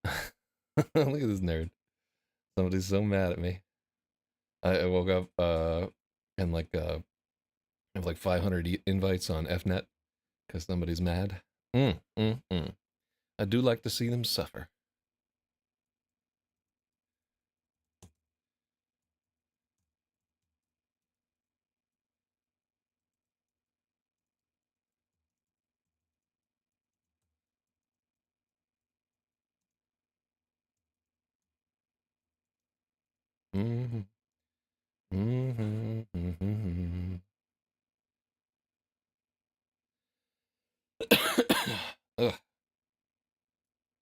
Look at this nerd. Somebody's so mad at me. I woke up and I have like 500 invites on FNet because somebody's mad. Mm, mm, mm. I do like to see them suffer. Mm-hmm, mm-hmm, mm-hmm. Ugh.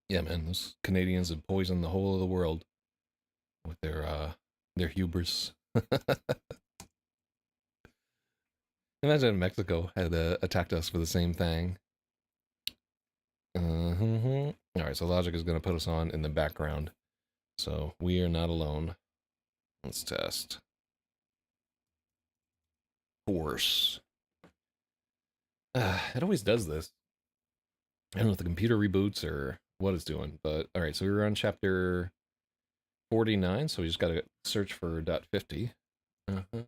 Yeah, man, those Canadians have poisoned the whole of the world with their hubris. Imagine if Mexico had attacked us for the same thing. All right, so Logic is going to put us on in the background, so we are not alone. Let's test. Force. It always does this. I don't know if the computer reboots or what it's doing, but all right. So we were on chapter 49, so we just got to search for .50. Uh huh.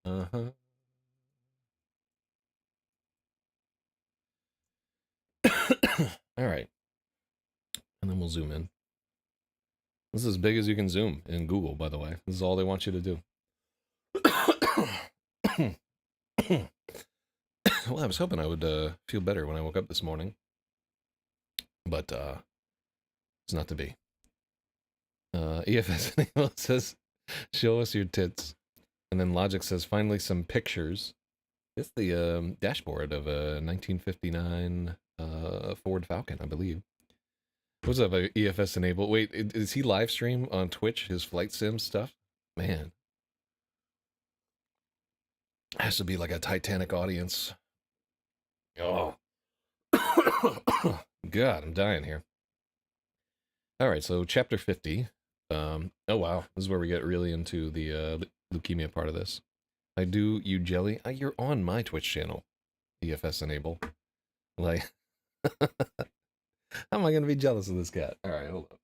Uh huh. All right, and then we'll zoom in. This is as big as you can zoom in Google, by the way. This is all they want you to do. Well, I was hoping I would feel better when I woke up this morning, but it's not to be. EFS says, "Show us your tits," and then Logic says, "Finally, some pictures." It's the dashboard of a 1959 Ford Falcon, I believe. What's up, EFS Enable? Wait, is he live stream on Twitch his flight sim stuff? Man, has to be like a Titanic audience. Oh, God, I'm dying here. All right, so chapter 50. Oh wow, this is where we get really into the leukemia part of this. I do you jelly. You're on my Twitch channel, EFS Enable. Like, how am I gonna be jealous of this cat? All right, hold up.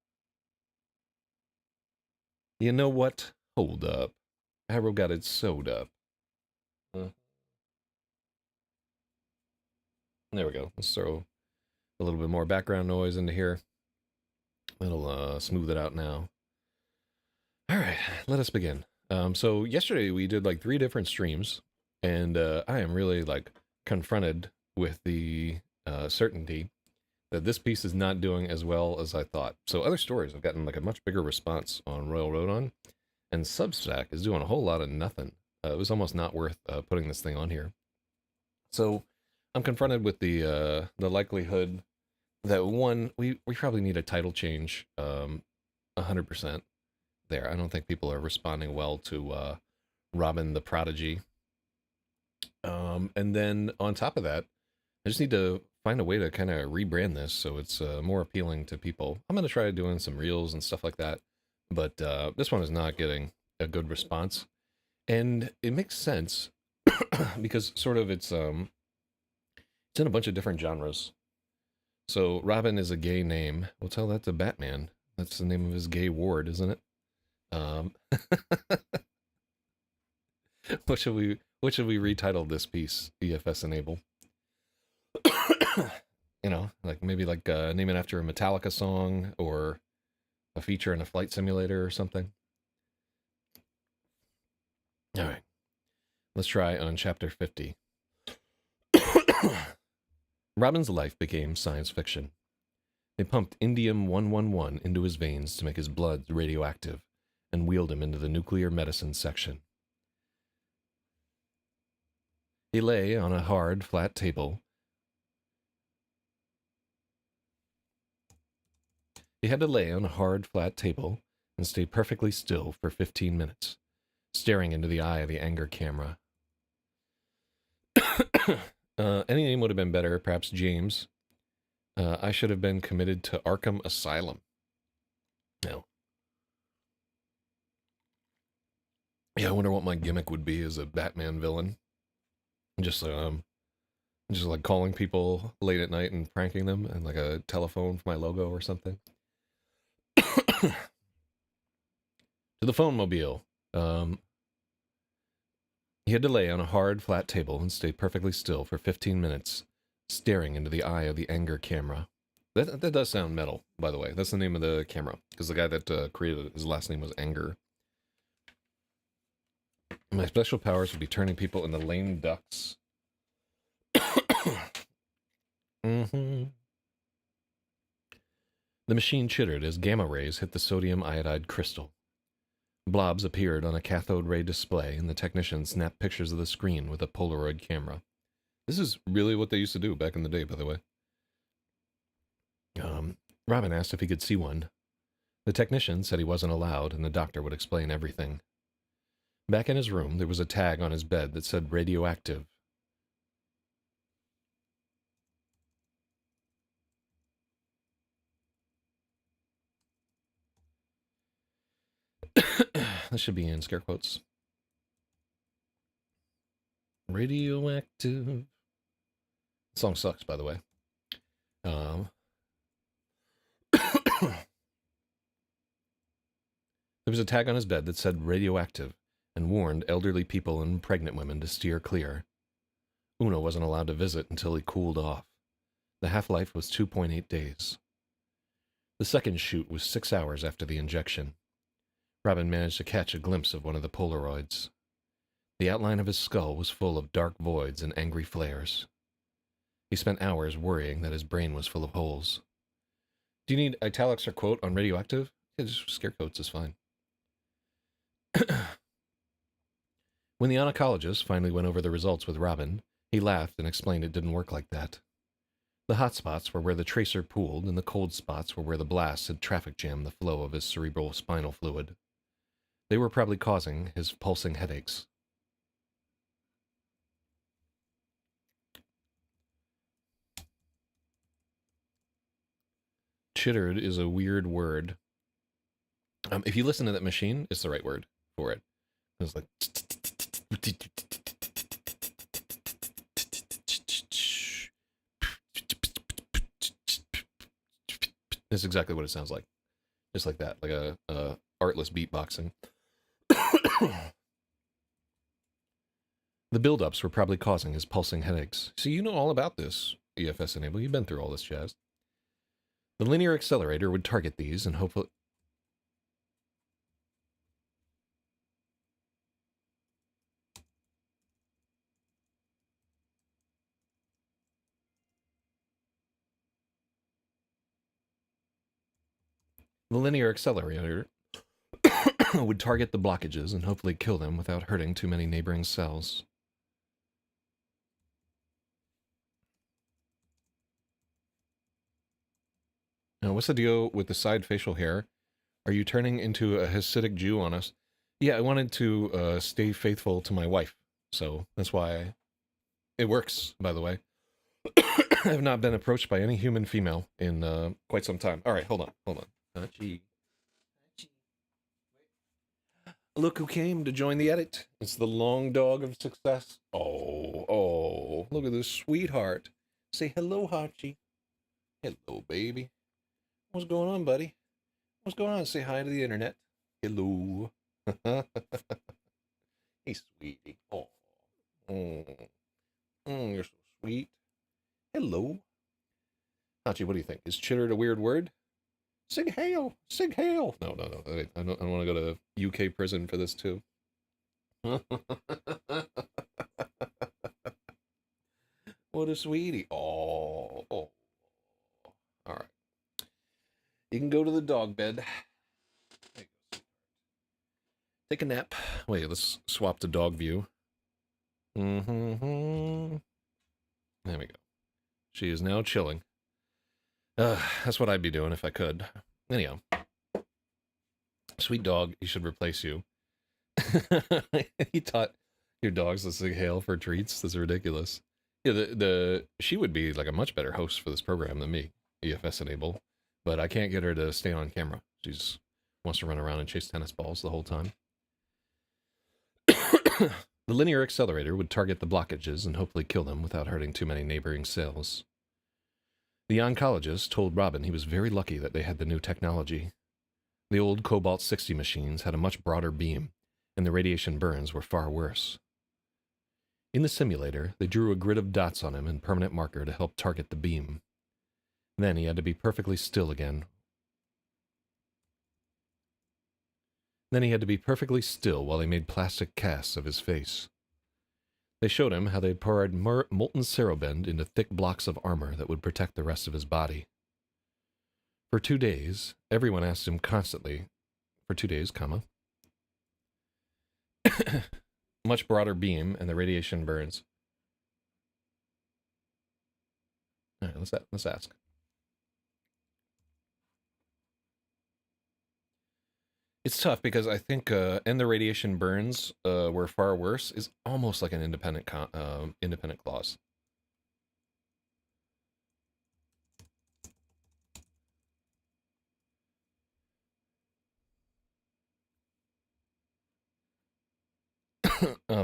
You know what? Hold up. Arrow got it sewed up. Uh, there we go. Let's throw a little bit more background noise into here. It'll smooth it out now. All right, let us begin. So yesterday we did like 3 different streams, and I am really like confronted with the certainty that this piece is not doing as well as I thought. So other stories have gotten like a much bigger response on Royal Road on, and Substack is doing a whole lot of nothing. It was almost not worth putting this thing on here. So I'm confronted with the likelihood that one we probably need a title change 100% there. I don't think people are responding well to Robin the Prodigy. And then on top of that, I just need to find a way to kind of rebrand this so it's more appealing to people. I'm going to try doing some reels and stuff like that, but this one is not getting a good response. And it makes sense because sort of it's in a bunch of different genres. So Robin is a gay name. We'll tell that to Batman. That's the name of his gay ward, isn't it? Um, what should we retitle this piece? EFS enable. Like maybe like name it after a Metallica song or a feature in a flight simulator or something. All right, let's try on chapter 50. Robin's life became science fiction. They pumped indium 111 into his veins to make his blood radioactive and wheeled him into the nuclear medicine section. He lay on a hard, flat table. He had to lay on a hard, flat table and stay perfectly still for 15 minutes, staring into the eye of the anger camera. Any name would have been better, perhaps James. I should have been committed to Arkham Asylum. No. Yeah, I wonder what my gimmick would be as a Batman villain. Just Just like calling people late at night and pranking them, and like a telephone for my logo or something. To the phone mobile. He had to lay on a hard, flat table and stay perfectly still for 15 minutes, staring into the eye of the anger camera. That does sound metal, by the way. That's the name of the camera, because the guy that created it, his last name was Anger. My special powers would be turning people into lame ducks. Mm-hmm. The machine chittered as gamma rays hit the sodium iodide crystal. Blobs appeared on a cathode ray display, and the technician snapped pictures of the screen with a Polaroid camera. This is really what they used to do back in the day, by the way. Robin asked if he could see one. The technician said he wasn't allowed, and the doctor would explain everything. Back in his room, there was a tag on his bed that said radioactive. This should be in scare quotes. Radioactive. The song sucks, by the way. There was a tag on his bed that said radioactive and warned elderly people and pregnant women to steer clear. Uno wasn't allowed to visit until he cooled off. The half-life was 2.8 days. The second shoot was 6 hours after the injection. Robin managed to catch a glimpse of one of the Polaroids. The outline of his skull was full of dark voids and angry flares. He spent hours worrying that his brain was full of holes. Do you need italics or quote on radioactive? Yeah, just scare quotes is fine. When the oncologist finally went over the results with Robin, he laughed and explained it didn't work like that. The hot spots were where the tracer pooled, and the cold spots were where the blasts had traffic jammed the flow of his cerebral spinal fluid. They were probably causing his pulsing headaches. Chittered is a weird word. If you listen to that machine, it's the right word for it. It's like... That's exactly what it sounds like. Just like that, like a artless beatboxing. The buildups were probably causing his pulsing headaches. So you know all about this, EFS Enable. You've been through all this jazz. The linear accelerator would target these and hopefully... The linear accelerator would target the blockages and hopefully kill them without hurting too many neighboring cells. Now, what's the deal with the side facial hair? Are you turning into a Hasidic Jew on us? Yeah, I wanted to stay faithful to my wife, so that's why it works, by the way. I have not been approached by any human female in quite some time. All right, hold on. Gee. Look who came to join the edit. It's the long dog of success. Oh, look at this sweetheart. Say hello, Hachi. Hello, baby. What's going on, buddy? What's going on? Say hi to the internet. Hello. Hey, sweetie. Oh. You're so sweet. Hello. Hachi, what do you think? Is chittered a weird word? Sig hail! Sig hail! No. I don't want to go to UK prison for this, too. What a sweetie. Oh. All right. You can go to the dog bed. Take a nap. Wait, let's swap to dog view. There we go. She is now chilling. That's what I'd be doing if I could. Anyhow. Sweet dog, he should replace you. He taught your dogs to sing hail for treats. That's ridiculous. Yeah, she would be like a much better host for this program than me, EFS Enable. But I can't get her to stay on camera. She's wants to run around and chase tennis balls the whole time. The linear accelerator would target the blockages and hopefully kill them without hurting too many neighboring cells. The oncologist told Robin he was very lucky that they had the new technology. The old Cobalt 60 machines had a much broader beam, and the radiation burns were far worse. In the simulator, they drew a grid of dots on him in permanent marker to help target the beam. Then he had to be perfectly still again. Then he had to be perfectly still while they made plastic casts of his face. They showed him how they'd poured molten cerobend into thick blocks of armor that would protect the rest of his body. For 2 days, everyone asked him constantly, for 2 days, much broader beam and the radiation burns. All right, let's ask. It's tough because I think and the radiation burns were far worse is almost like an independent clause.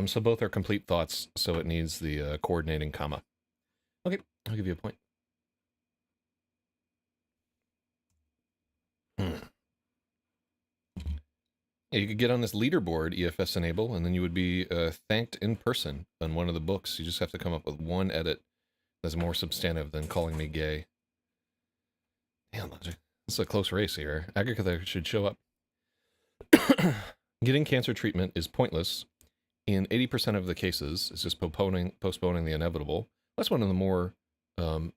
So both are complete thoughts, so it needs the coordinating comma. Okay, I'll give you a point. Yeah, you could get on this leaderboard, EFS Enable, and then you would be thanked in person on one of the books. You just have to come up with one edit that's more substantive than calling me gay. Damn, it's a close race here. Agatha should show up. Getting cancer treatment is pointless. In 80% of the cases, it's just postponing the inevitable. That's one of the more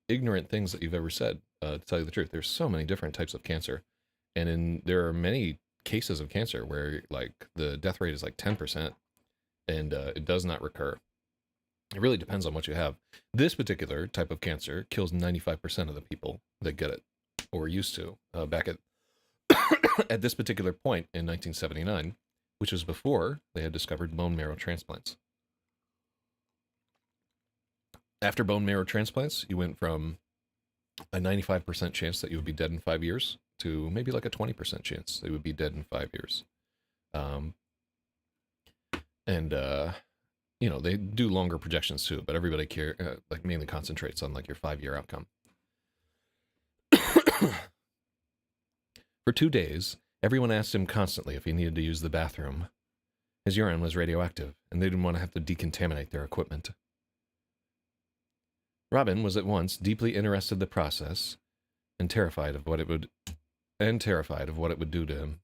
ignorant things that you've ever said, to tell you the truth. There's so many different types of cancer. And there are many cases of cancer where like the death rate is like 10% and it does not recur. It really depends on what you have. This particular type of cancer kills 95% of the people that get it, or used to, back at at this particular point in 1979, which was before they had discovered bone marrow transplants. After bone marrow transplants, you went from a 95% chance that you would be dead in 5 years to maybe like a 20% chance they would be dead in 5 years. You know, they do longer projections too, but everybody like mainly concentrates on like your 5-year outcome. For 2 days, everyone asked him constantly if he needed to use the bathroom. His urine was radioactive, and they didn't want to have to decontaminate their equipment. Robin was at once deeply interested in the process and terrified of what it would do to him.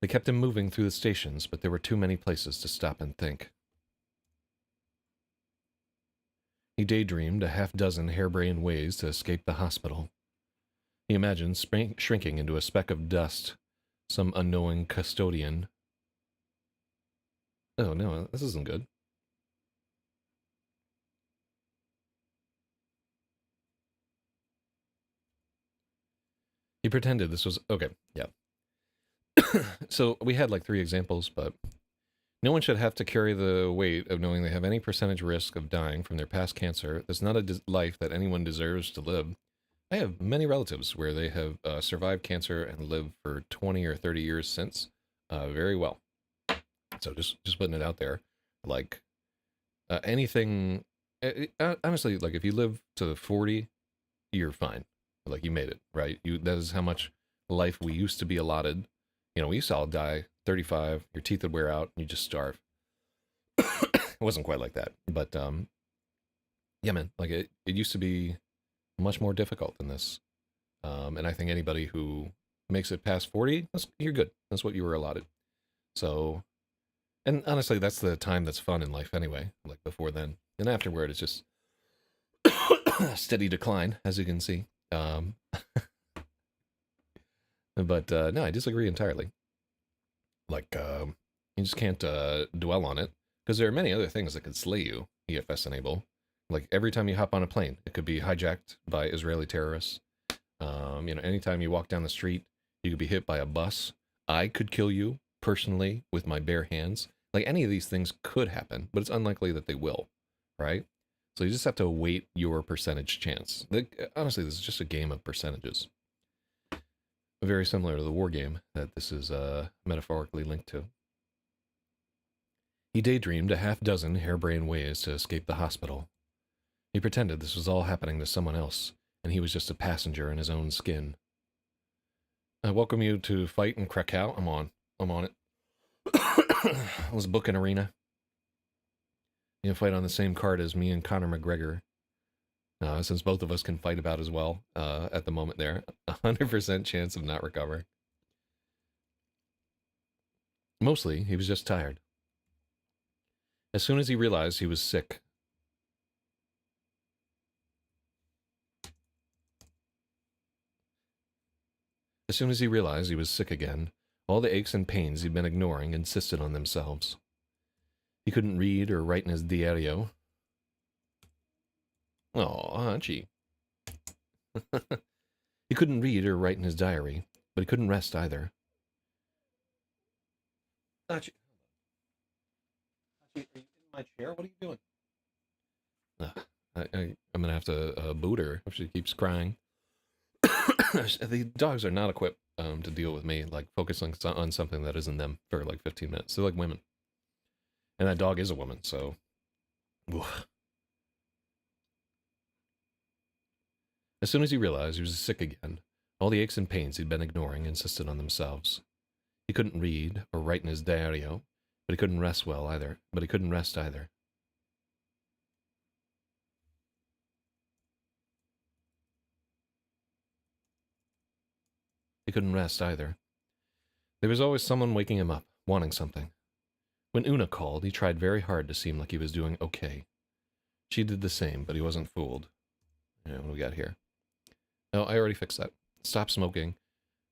They kept him moving through the stations, but there were too many places to stop and think. He daydreamed a half-dozen harebrained ways to escape the hospital. He imagined shrinking into a speck of dust, some unknowing custodian. Oh no, this isn't good. He pretended this was okay, yeah. So we had like 3 examples, but no one should have to carry the weight of knowing they have any percentage risk of dying from their past cancer. That's not a life that anyone deserves to live. I have many relatives where they have survived cancer and lived for 20 or 30 years since very well. So just putting it out there, like anything, honestly, like if you live to 40, you're fine. Like you made it, right? That is how much life we used to be allotted. You know, we used to all die 35, your teeth would wear out, and you just starve. It wasn't quite like that, but yeah, man, like it used to be much more difficult than this. And I think anybody who makes it past 40, you're good. That's what you were allotted. So, and honestly, that's the time that's fun in life anyway, like before then. And afterward, it's just steady decline, as you can see. But no, I disagree entirely. Like, you just can't dwell on it, because there are many other things that could slay you, EFS Enable. Like, every time you hop on a plane, it could be hijacked by Israeli terrorists. You know, anytime you walk down the street, you could be hit by a bus. I could kill you, personally, with my bare hands. Like, any of these things could happen, but it's unlikely that they will, right? So you just have to weight your percentage chance. Honestly, this is just a game of percentages. Very similar to the war game that this is metaphorically linked to. He daydreamed a half-dozen harebrained ways to escape the hospital. He pretended this was all happening to someone else, and he was just a passenger in his own skin. I welcome you to fight in Krakow. I'm on it. Let's book an arena. You can fight on the same card as me and Conor McGregor. Since both of us can fight about as well at the moment there. 100% chance of not recovering. Mostly, he was just tired. As soon as he realized he was sick, again, all the aches and pains he'd been ignoring insisted on themselves. He couldn't read or write in his diario. Oh, Hachi. He couldn't read or write in his diary, but he couldn't rest either. Hachi, are you in my chair? What are you doing? I'm going to have to boot her if she keeps crying. The dogs are not equipped to deal with me, like, focusing on something that isn't them for, like, 15 minutes. They're like women. And that dog is a woman, so... Oof. As soon as he realized he was sick again, all the aches and pains he'd been ignoring insisted on themselves. He couldn't read or write in his diario, but he couldn't rest either. There was always someone waking him up, wanting something. When Una called, he tried very hard to seem like he was doing okay. She did the same, but he wasn't fooled. Yeah, what do we got here? Oh, I already fixed that. Stop smoking.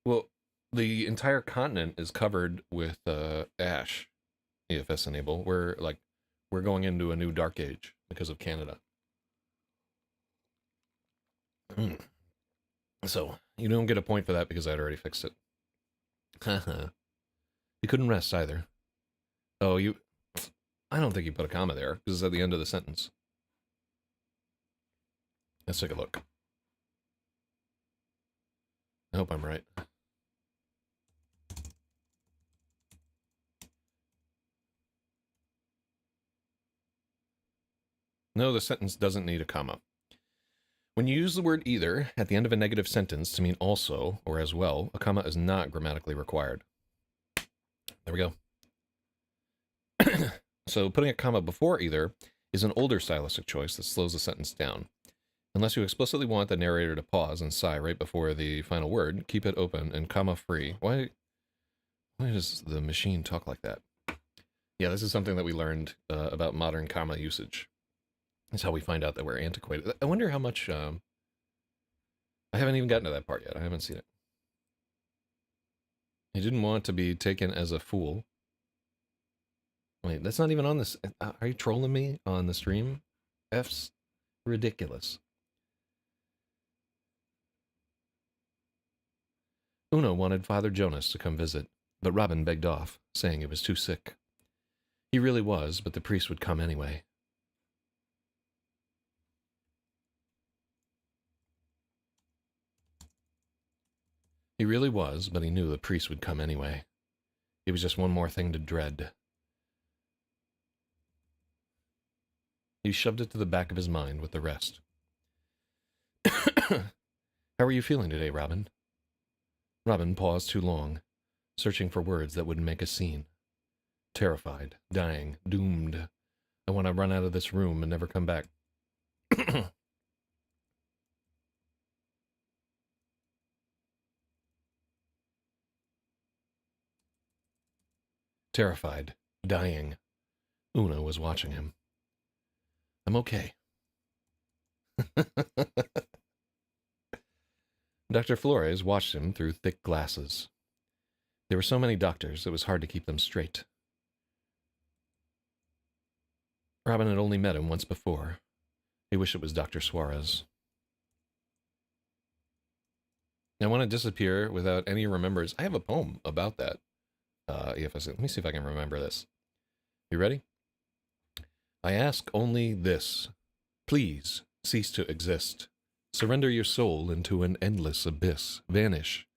Well, the entire continent is covered with ash. EFS enable. We're going into a new dark age because of Canada. So, you don't get a point for that because I'd already fixed it. You couldn't rest either. Oh, I don't think you put a comma there, because it's at the end of the sentence. Let's take a look. I hope I'm right. No, the sentence doesn't need a comma. When you use the word either at the end of a negative sentence to mean also or as well, a comma is not grammatically required. There we go. So putting a comma before either is an older stylistic choice that slows the sentence down. Unless you explicitly want the narrator to pause and sigh right before the final word, keep it open and comma free. Why does the machine talk like that? Yeah, this is something that we learned about modern comma usage. That's how we find out that we're antiquated. I wonder how much... I haven't even gotten to that part yet. I haven't seen it. He didn't want to be taken as a fool. Wait, that's not even on this... Are you trolling me on the stream? F's ridiculous. Una wanted Father Jonas to come visit, but Robin begged off, saying he was too sick. He really was, but the priest would come anyway. He really was, but he knew the priest would come anyway. It was just one more thing to dread. He shoved it to the back of his mind with the rest. How are you feeling today, Robin? Robin paused too long, searching for words that wouldn't make a scene. Terrified, dying, doomed. I want to run out of this room and never come back. Terrified, dying. Una was watching him. I'm okay. Dr. Flores watched him through thick glasses. There were so many doctors, it was hard to keep them straight. Robin had only met him once before. He wished it was Dr. Suarez. I want to disappear without any remembrance. I have a poem about that. Let me see if I can remember this. You ready? I ask only this. Please cease to exist. Surrender your soul into an endless abyss. Vanish,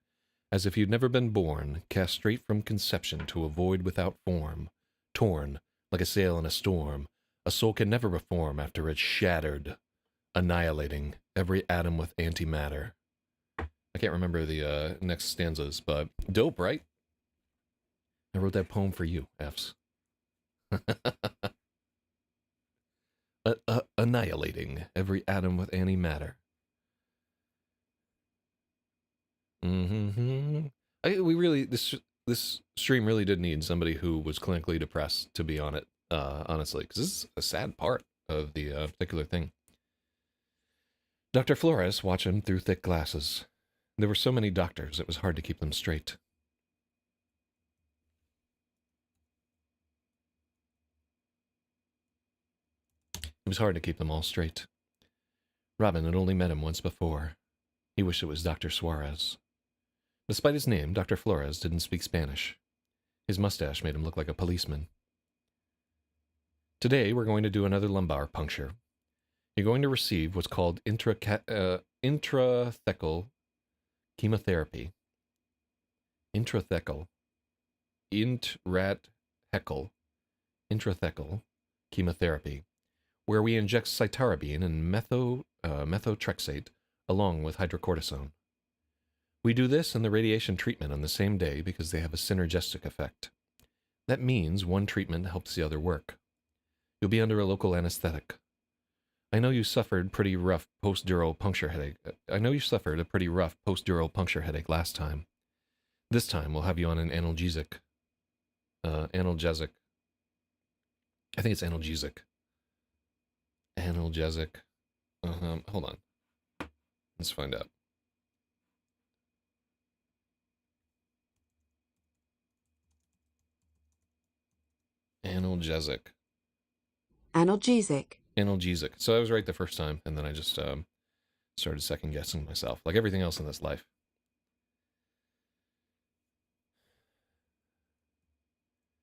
as if you'd never been born, cast straight from conception to a void without form, torn like a sail in a storm, a soul can never reform after it's shattered, annihilating every atom with antimatter. I can't remember the next stanzas, but dope, right? I wrote that poem for you, Fs. Annihilating every atom with antimatter. Mm-hmm. We really this stream really did need somebody who was clinically depressed to be on it. Honestly, because this is a sad part of the particular thing. Dr. Flores watched him through thick glasses. There were so many doctors, it was hard to keep them straight. It was hard to keep them all straight. Robin had only met him once before. He wished it was Dr. Suarez. Despite his name, Dr. Flores didn't speak Spanish. His mustache made him look like a policeman. Today, we're going to do another lumbar puncture. You're going to receive what's called intrathecal chemotherapy. Intrathecal chemotherapy, where we inject cytarabine and methotrexate along with hydrocortisone. We do this and the radiation treatment on the same day because they have a synergistic effect. That means one treatment helps the other work. You'll be under a local anesthetic. I know you suffered a pretty rough post-dural puncture headache last time. This time we'll have you on an analgesic. Analgesic. I think it's analgesic. Analgesic. Hold on. Let's find out. Analgesic. Analgesic. Analgesic. So I was right the first time, and then I just started second guessing myself, like everything else in this life.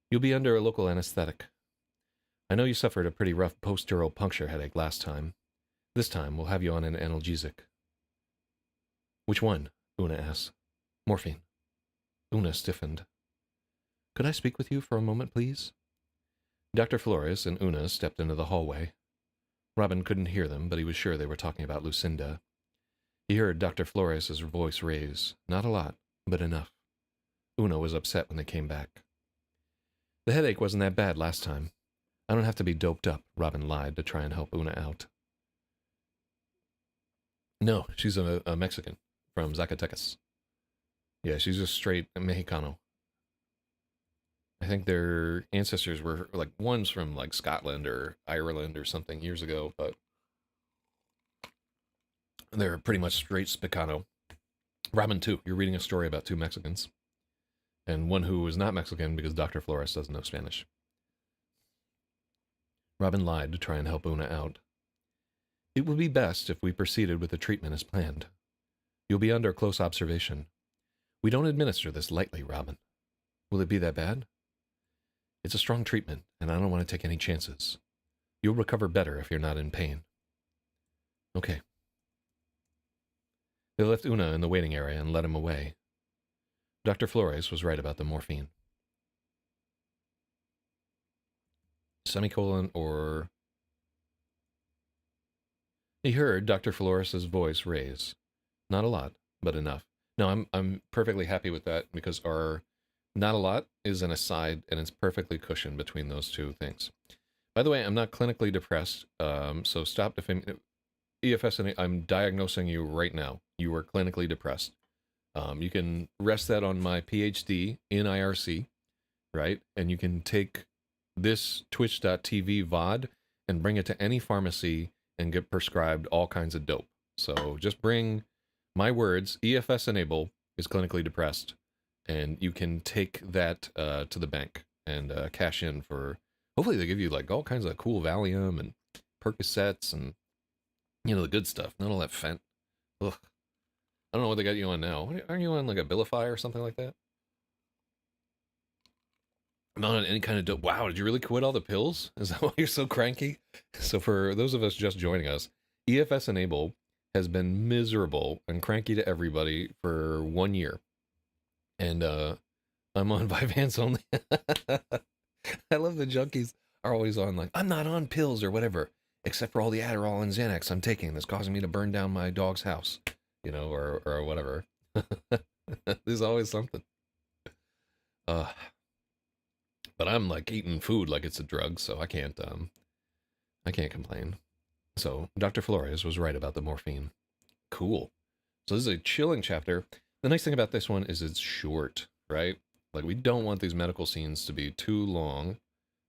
You'll be under a local anesthetic. I know you suffered a pretty rough post-dural puncture headache last time. This time we'll have you on an analgesic. Which one? Una asked. Morphine. Una stiffened. Could I speak with you for a moment, please? Dr. Flores and Una stepped into the hallway. Robin couldn't hear them, but he was sure they were talking about Lucinda. He heard Dr. Flores' voice raise. Not a lot, but enough. Una was upset when they came back. The headache wasn't that bad last time. I don't have to be doped up, Robin lied to try and help Una out. No, she's a Mexican from Zacatecas. Yeah, she's just straight Mexicano. I think their ancestors were, like, one's from, like, Scotland or Ireland or something years ago, but they're pretty much straight Spicano. Robin, too. You're reading a story about two Mexicans. And one who was not Mexican because Dr. Flores doesn't know Spanish. Robin lied to try and help Una out. It would be best if we proceeded with the treatment as planned. You'll be under close observation. We don't administer this lightly, Robin. Will it be that bad? It's a strong treatment, and I don't want to take any chances. You'll recover better if you're not in pain. Okay. They left Una in the waiting area and led him away. Dr. Flores was right about the morphine. Semicolon or... He heard Dr. Flores' voice raise. Not a lot, but enough. No, I'm perfectly happy with that because our not a lot is an aside and it's perfectly cushioned between those two things. By the way, I'm not clinically depressed, so stop defaming. EFS, I'm diagnosing you right now. You are clinically depressed. You can rest that on my PhD in IRC, right? And you can take this twitch.tv VOD and bring it to any pharmacy and get prescribed all kinds of dope. So just bring my words, EFS Enable is clinically depressed, and you can take that to the bank and cash in for, hopefully they give you like all kinds of cool Valium and Percocets and, you know, the good stuff, not all that fent. Ugh. I don't know what they got you on now. Aren't you on like a Abilify or something like that? Not on any kind of dope. Wow, did you really quit all the pills? Is that why you're so cranky? So for those of us just joining us, EFS Enable has been miserable and cranky to everybody for 1 year. And I'm on Vyvanse only. I love the junkies. are always on like, I'm not on pills or whatever, except for all the Adderall and Xanax I'm taking that's causing me to burn down my dog's house, or whatever. There's always something. Uh, but I'm like eating food like it's a drug, so I can't complain. So Dr. Flores was right about the morphine. Cool. So this is a chilling chapter. The nice thing about this one is it's short, right? Like we don't want these medical scenes to be too long.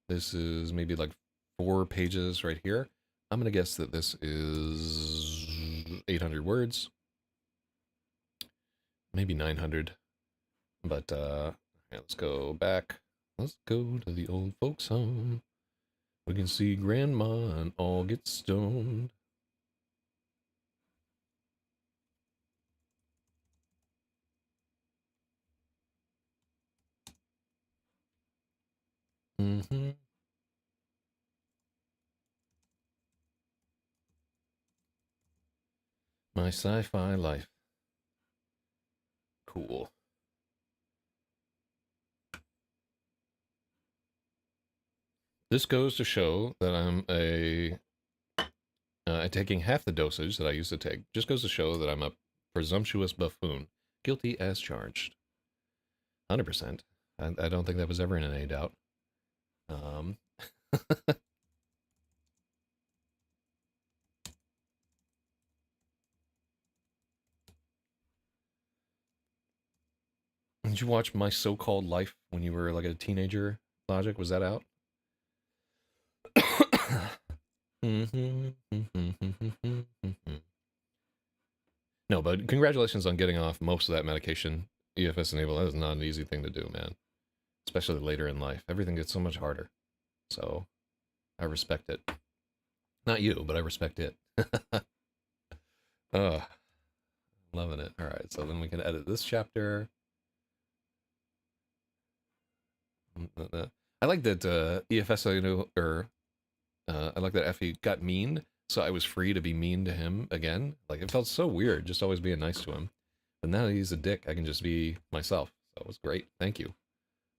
This is maybe like 4 pages right here. I'm going to guess that this is 800 words. Maybe 900. But yeah, let's go back. Let's go to the old folks' home. We can see Grandma and all get stoned. Mm-hmm. My sci-fi life. Cool. This goes to show that I'm taking half the dosage that I used to take. Just goes to show that I'm a presumptuous buffoon, guilty as charged. 100%. I don't think that was ever in any doubt. Um, did you watch My So-Called Life when you were like a teenager? Logic, was that out? No, but congratulations on getting off most of that medication. EFS Enable, that is not an easy thing to do, man. Especially later in life. Everything gets so much harder. So, I respect it. Not you, but I respect it. Loving it. All right, so then we can edit this chapter. I like that EFS, I like that Effie got mean, so I was free to be mean to him again. Like, it felt so weird just always being nice to him. But now that he's a dick, I can just be myself. So it was great. Thank you.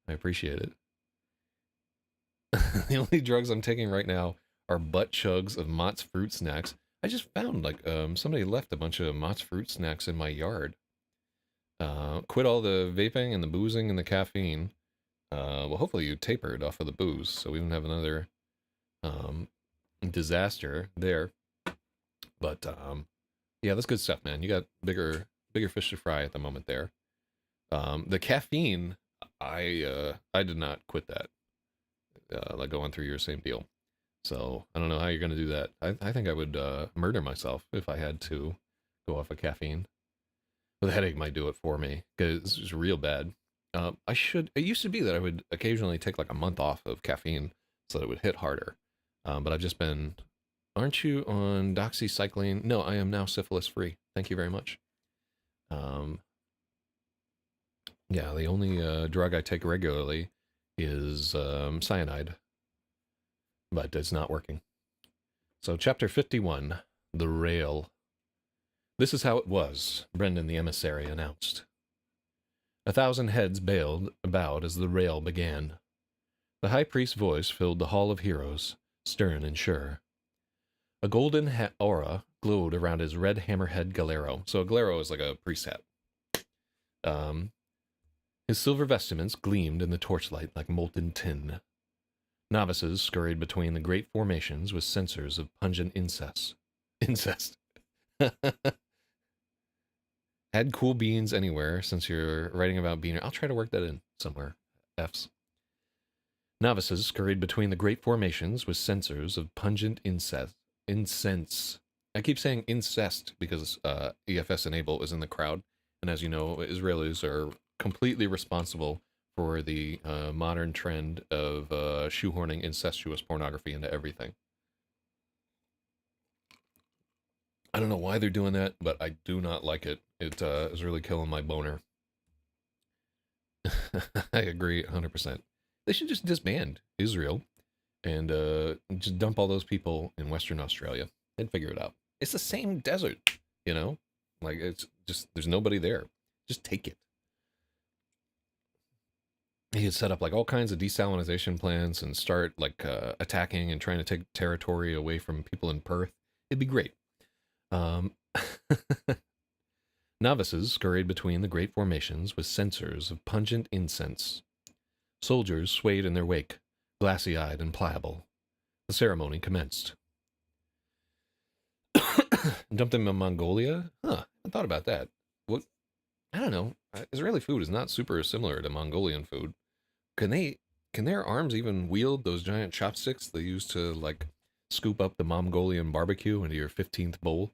I appreciate it. The only drugs I'm taking right now are butt chugs of Mott's fruit snacks. I just found like somebody left a bunch of Mott's fruit snacks in my yard. Quit all the vaping and the boozing and the caffeine. Well, hopefully you tapered off of the booze, so we don't have another disaster there. But yeah, that's good stuff, man. You got bigger fish to fry at the moment there. The caffeine, I did not quit that. Like going through your same deal. So I don't know how you're gonna do that. I think I would murder myself if I had to go off of caffeine. But the headache might do it for me because it's real bad. It used to be that I would occasionally take like a month off of caffeine so that it would hit harder. But I've just been, aren't you on doxycycline? No, I am now syphilis free. Thank you very much. Yeah, the only drug I take regularly is cyanide, but it's not working. So, chapter 51, The Rail. This is how it was, Brendan the emissary announced. 1,000 heads bowed as the rail began. The high priest's voice filled the hall of heroes, stern and sure. A golden aura glowed around his red hammerhead galero. So a galero is like a priest hat. His silver vestments gleamed in the torchlight like molten tin. Novices scurried between the great formations with censers of pungent incest. Incest. Add cool beans anywhere since you're writing about bean. I'll try to work that in somewhere. F's. Novices scurried between the great formations with censers of pungent incense. I keep saying incest because EFS Enable is in the crowd. And as you know, Israelis are completely responsible for the modern trend of shoehorning incestuous pornography into everything. I don't know why they're doing that, but I do not like it. It is really killing my boner. I agree 100%. They should just disband Israel and just dump all those people in Western Australia and figure it out. It's the same desert, you know? Like, it's just, there's nobody there. Just take it. he had set up like all kinds of desalinization plants and start like attacking and trying to take territory away from people in Perth. It'd be great. Um, Novices scurried between the great formations with censers of pungent incense. Soldiers swayed in their wake, glassy-eyed and pliable. The ceremony commenced. Dumped in Mongolia? Huh, I thought about that. What? I don't know. Israeli food is not super similar to Mongolian food. Can their arms even wield those giant chopsticks they use to, like, scoop up the Mongolian barbecue into your 15th bowl?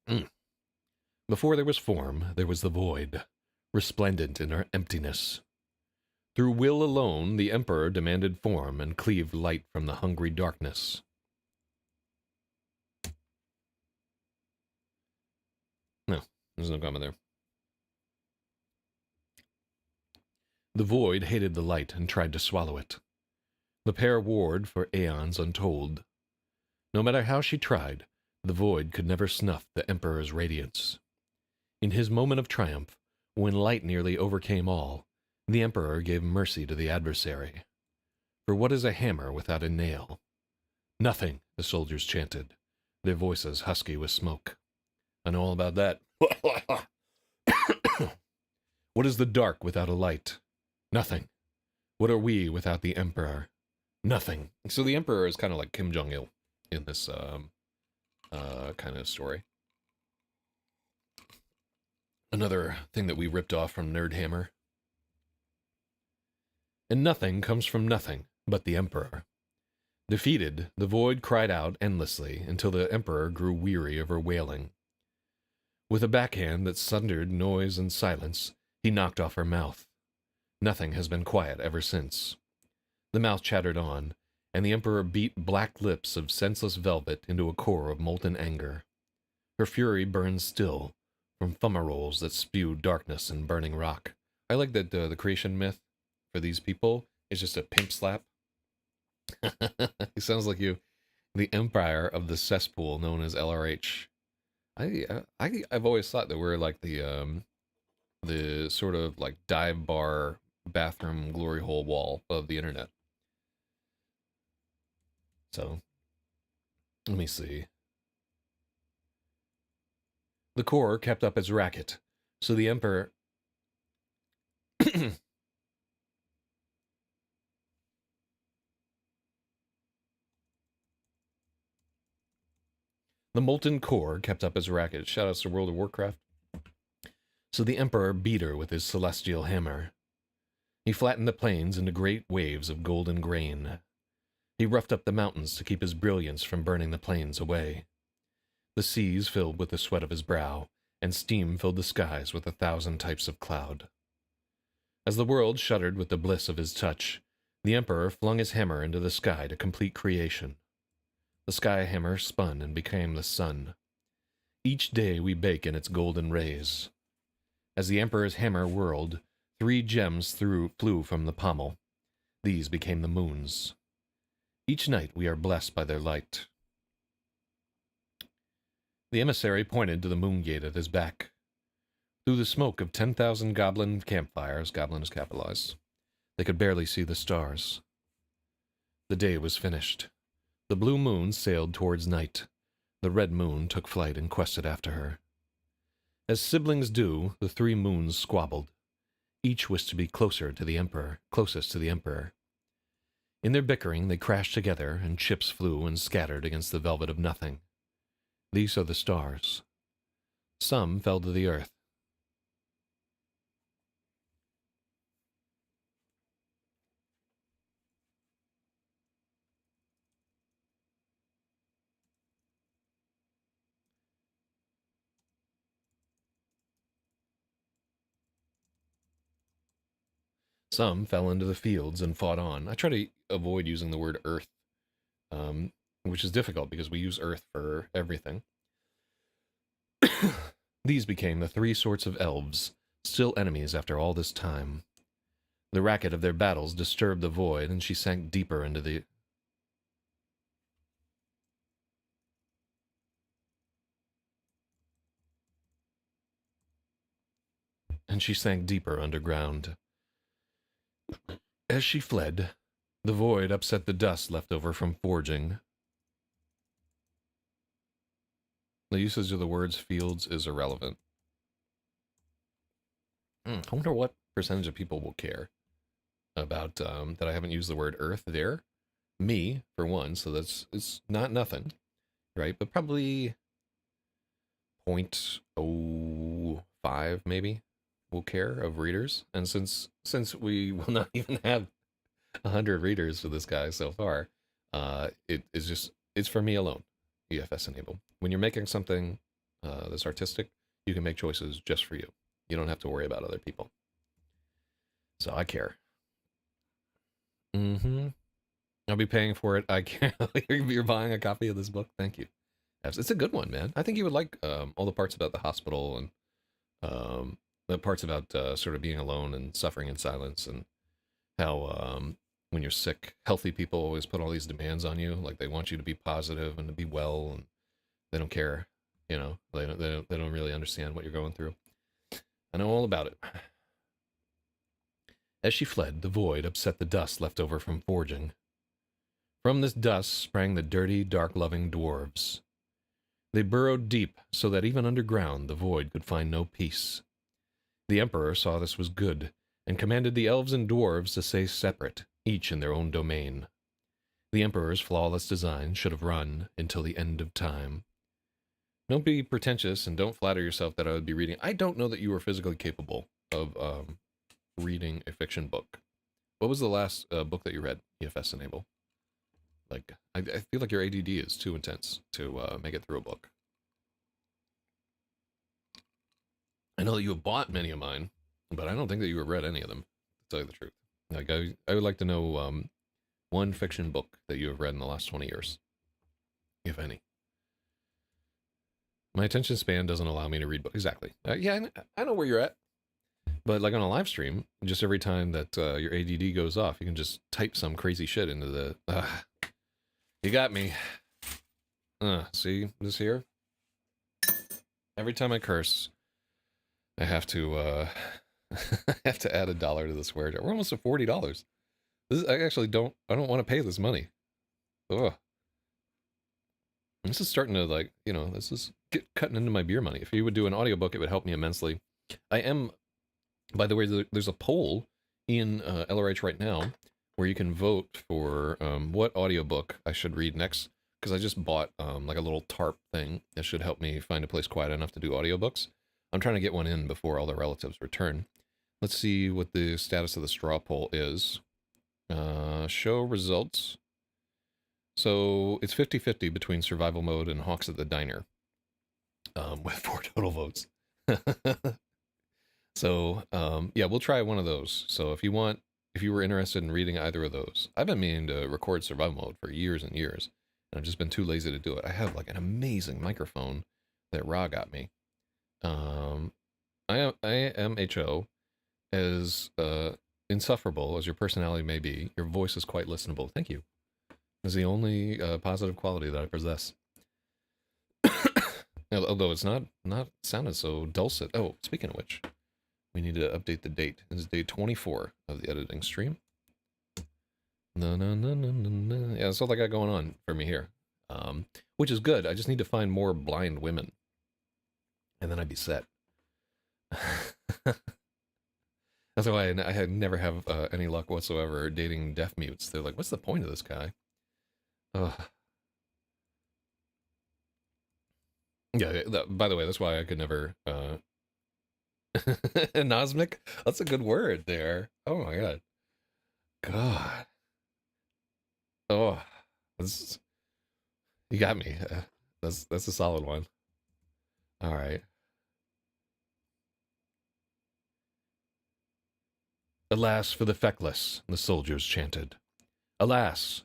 Mm. Before there was form, there was the void, resplendent in her emptiness. Through will alone, the Emperor demanded form and cleaved light from the hungry darkness. No, there's no comma there. The void hated the light and tried to swallow it. The pair warred for aeons untold. No matter how she tried, the void could never snuff the Emperor's radiance. In his moment of triumph, when light nearly overcame all, the Emperor gave mercy to the adversary. For what is a hammer without a nail? Nothing, the soldiers chanted, their voices husky with smoke. I know all about that. What is the dark without a light? Nothing. What are we without the Emperor? Nothing. So the Emperor is kind of like Kim Jong-il in this kind of story. Another thing that we ripped off from Nerdhammer. And nothing comes from nothing but the Emperor. Defeated, the void cried out endlessly until the Emperor grew weary of her wailing. With a backhand that sundered noise and silence, he knocked off her mouth. Nothing has been quiet ever since. The mouth chattered on, and the Emperor beat black lips of senseless velvet into a core of molten anger. Her fury burned still, from fumaroles that spewed darkness and burning rock. I like that the creation myth for these people is just a pimp slap. It sounds like the empire of the cesspool known as LRH. I've always thought that we're like the sort of like dive bar bathroom glory hole wall of the internet. So, let me see. The core kept up its racket, so the Emperor... The molten core kept up its racket. Shoutouts to World of Warcraft. So the Emperor beat her with his celestial hammer. He flattened the plains into great waves of golden grain. He roughed up the mountains to keep his brilliance from burning the plains away. The seas filled with the sweat of his brow, and steam filled the skies with 1,000 types of cloud. As the world shuddered with the bliss of his touch, the Emperor flung his hammer into the sky to complete creation. The sky hammer spun and became the sun. Each day we bake in its golden rays. As the Emperor's hammer whirled, 3 gems flew from the pommel. These became the moons. Each night we are blessed by their light. The emissary pointed to the moon gate at his back. Through the smoke of 10,000 goblin campfires, goblin is capitalized, they could barely see the stars. The day was finished. The blue moon sailed towards night. The red moon took flight and quested after her. As siblings do, the 3 moons squabbled. Each wished to be closest to the Emperor. In their bickering, they crashed together, and chips flew and scattered against the velvet of nothing. These are the stars. Some fell to the earth. Some fell into the fields and fought on. I try to avoid using the word earth, which is difficult because we use earth for everything. These became the 3 sorts of elves, still enemies after all this time. The racket of their battles disturbed the void, and she sank deeper into the... And she sank deeper underground. As she fled, the void upset the dust left over from forging. The usage of the words fields is irrelevant. I wonder what percentage of people will care about that I haven't used the word earth there. Me, for one, so it's not nothing, right? But probably 0.05 maybe will care of readers. And since we will not even have 100 readers for this guy so far, it's for me alone. EFS enable. When you're making something that's artistic, you can make choices just for you. You don't have to worry about other people. So I care. I'll be paying for it. I care. You're buying a copy of this book. Thank you. It's a good one, man. I think you would like all the parts about the hospital and the parts about sort of being alone and suffering in silence, and how when you're sick, healthy people always put all these demands on you. Like they want you to be positive and to be well, and they don't care. You know, they don't really understand what you're going through. I know all about it. As she fled, the void upset the dust left over from forging. From this dust sprang the dirty, dark-loving dwarves. They burrowed deep, so that even underground the void could find no peace. The Emperor saw this was good, and commanded the elves and dwarves to stay separate, each in their own domain. The Emperor's flawless design should have run until the end of time. Don't be pretentious, and don't flatter yourself that I would be reading. I don't know that you were physically capable of reading a fiction book. What was the last book that you read, EFS Enable? Like, I feel like your ADD is too intense to make it through a book. I know that you have bought many of mine, but I don't think that you have read any of them, to tell you the truth. Like, I would like to know one fiction book that you have read in the last 20 years, if any. My attention span doesn't allow me to read books. Exactly. Yeah, I know where you're at. But like on a live stream, just every time that your ADD goes off, you can just type some crazy shit into the... you got me. See this here? Every time I curse, I have to I have to add $1 to the swear jar. We're almost at $40. I actually don't want to pay this money. Ugh. This is starting to, like, you know, this is cutting into my beer money. If you would do an audiobook, it would help me immensely. I am, by the way, there's a poll in LRH right now where you can vote for what audiobook I should read next, because I just bought like a little tarp thing that should help me find a place quiet enough to do audiobooks. I'm trying to get one in before all the relatives return. Let's see what the status of the straw poll is. Show results. So it's 50-50 between survival mode and Hawks at the Diner, with 4 total votes. So yeah, we'll try one of those. So if you were interested in reading either of those, I've been meaning to record survival mode for years and years, and I've just been too lazy to do it. I have like an amazing microphone that Ra got me. IMHO, as insufferable as your personality may be, your voice is quite listenable. Thank you. Is the only positive quality that I possess. Although it's not sounded so dulcet. Oh, speaking of which, we need to update the date. It's day 24 of the editing stream. No. Yeah, that's all I got going on for me here. Which is good. I just need to find more blind women, and then I'd be set. That's why I had never have any luck whatsoever dating deaf mutes. They're like, what's the point of this guy? Ugh. Yeah, by the way, that's why I could never... Anosmic? That's a good word there. Oh my god. God. Oh. You got me. That's a solid one. Alright. Alas for the feckless, the soldiers chanted. Alas!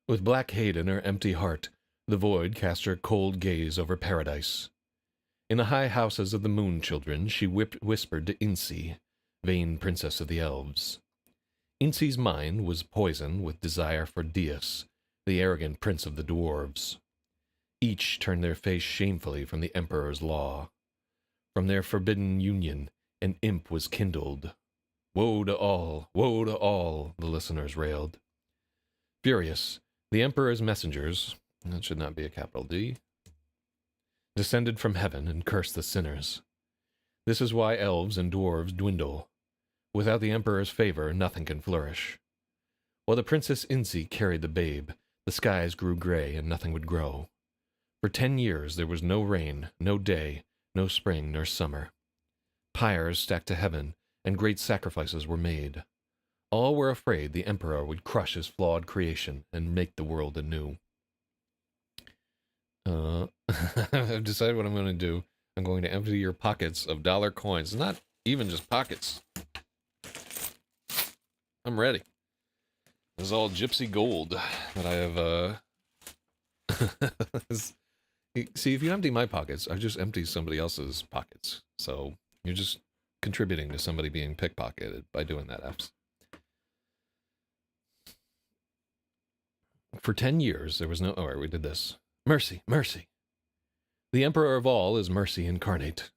With black hate in her empty heart, the void cast her cold gaze over paradise. In the high houses of the moon children, she whispered to Insi, vain princess of the elves. Insi's mind was poisoned with desire for Dias, the arrogant prince of the dwarves. Each turned their face shamefully from the Emperor's law. From their forbidden union, an imp was kindled. woe to all, the listeners railed. Furious, the Emperor's messengers, that should not be a capital D, descended from heaven and cursed the sinners. This is why elves and dwarves dwindle. Without the Emperor's favor, nothing can flourish. While the Princess Inzi carried the babe, the skies grew gray and nothing would grow. For 10 years there was no rain, no day, no spring nor summer. Pyres stacked to heaven, and great sacrifices were made. All were afraid the Emperor would crush his flawed creation and make the world anew. I've decided what I'm going to do. I'm going to empty your pockets of dollar coins. Not even just pockets. I'm ready. This is all gypsy gold that I have, See, if you empty my pockets, I just empty somebody else's pockets. So you're just contributing to somebody being pickpocketed by doing that, Fs. For 10 years, there was no... Oh, right, we did this. Mercy, mercy. The Emperor of all is mercy incarnate.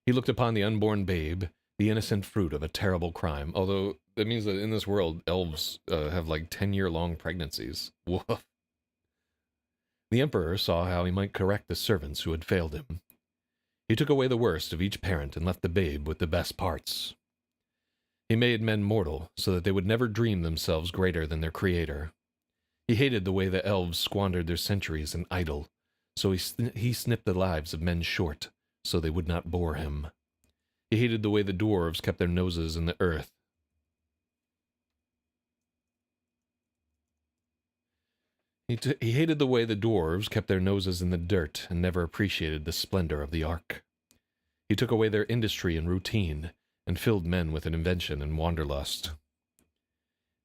He looked upon the unborn babe, the innocent fruit of a terrible crime, although that means that in this world, elves have like 10-year-long pregnancies. Woof. The Emperor saw how he might correct the servants who had failed him. He took away the worst of each parent and left the babe with the best parts. He made men mortal so that they would never dream themselves greater than their creator. He hated the way the elves squandered their centuries in idle, so he snipped the lives of men short so they would not bore him. He hated the way the dwarves kept their noses in the earth. He hated the way the dwarves kept their noses in the dirt and never appreciated the splendor of the ark. He took away their industry and routine, and filled men with an invention and wanderlust.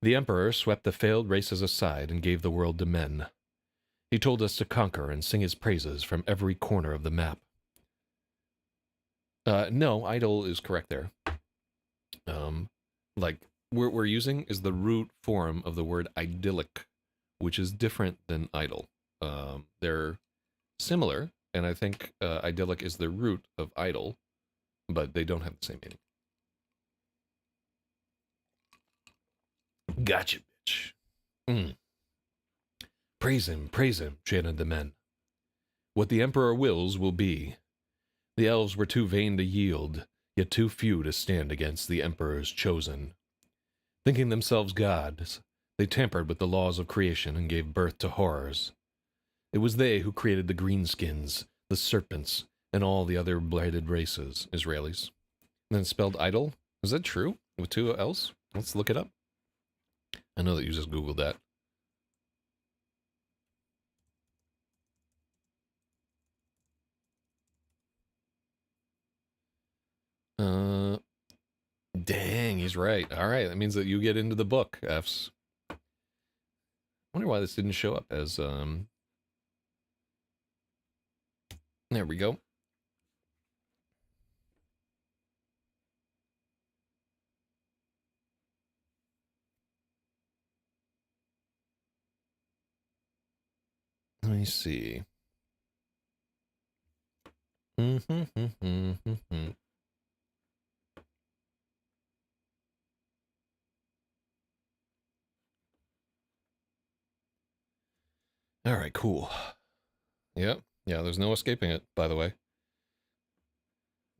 The Emperor swept the failed races aside and gave the world to men. He told us to conquer and sing his praises from every corner of the map. No, idle is correct there. Like, we're using is the root form of the word idyllic, which is different than idle. They're similar, and I think idyllic is the root of idle, but they don't have the same meaning. Gotcha, bitch. Praise him, chanted the men. What the Emperor wills will be. The elves were too vain to yield, yet too few to stand against the Emperor's chosen. Thinking themselves gods, they tampered with the laws of creation and gave birth to horrors. It was they who created the greenskins, the serpents, and all the other blighted races, Israelis. And then spelled idol? Is that true? With two L's? Let's look it up. I know that you just Googled that. Dang, he's right. All right, that means that you get into the book, Fs. I wonder why this didn't show up as, There we go. Let me see. All right, cool. Yep. Yeah, there's no escaping it, by the way.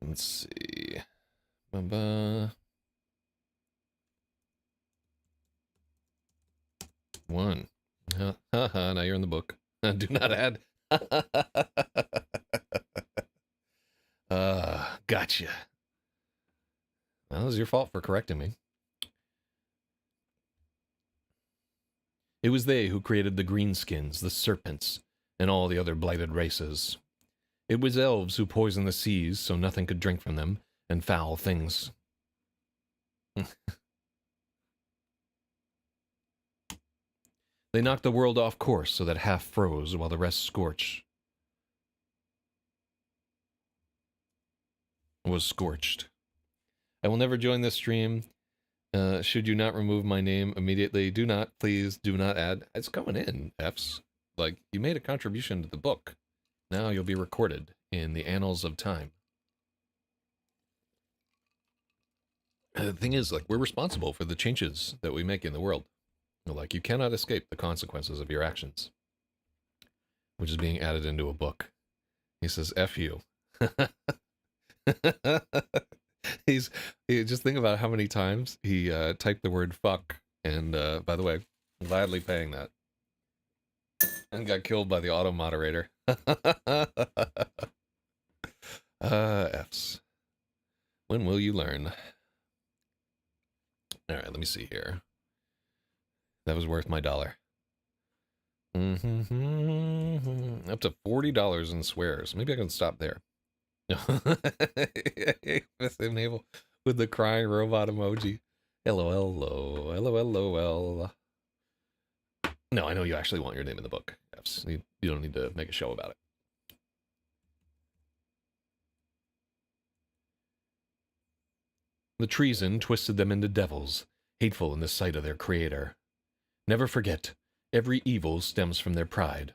Let's see. One. Haha, now you're in the book. Do not add. Gotcha. Well, that was your fault for correcting me. It was they who created the greenskins, the serpents, and all the other blighted races. It was elves who poisoned the seas so nothing could drink from them, and foul things. They knocked the world off course so that half froze while the rest scorched. Was scorched. I will never join this stream. Should you not remove my name immediately? Do not, please, do not add. It's going in, Fs. Like, you made a contribution to the book. Now you'll be recorded in the annals of time. The thing is, like, we're responsible for the changes that we make in the world. Like, you cannot escape the consequences of your actions, which is being added into a book. He says, F you. Just think about how many times he typed the word fuck, and by the way, gladly paying that, and got killed by the auto moderator. F's. When will you learn? All right, let me see here. That was worth my $1. Up to $40 in swears. Maybe I can stop there. Enable with the crying robot emoji. LOL. LOL. No, I know you actually want your name in the book. You don't need to make a show about it. The treason twisted them into devils, hateful in the sight of their creator. Never forget, every evil stems from their pride.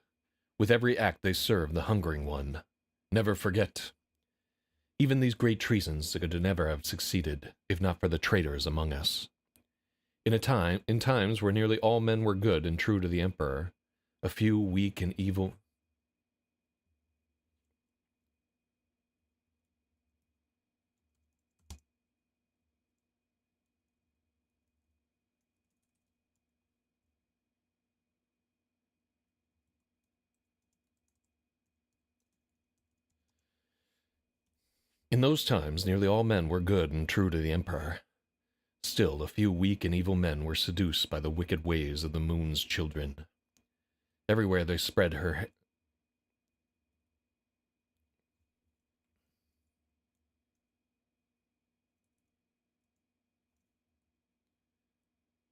With every act they serve the hungering one. Never forget. Even these great treasons could never have succeeded, if not for the traitors among us. In times where nearly all men were good and true to the Emperor, a few weak and evil... In those times, nearly all men were good and true to the Emperor. Still, a few weak and evil men were seduced by the wicked ways of the moon's children. Everywhere they spread her...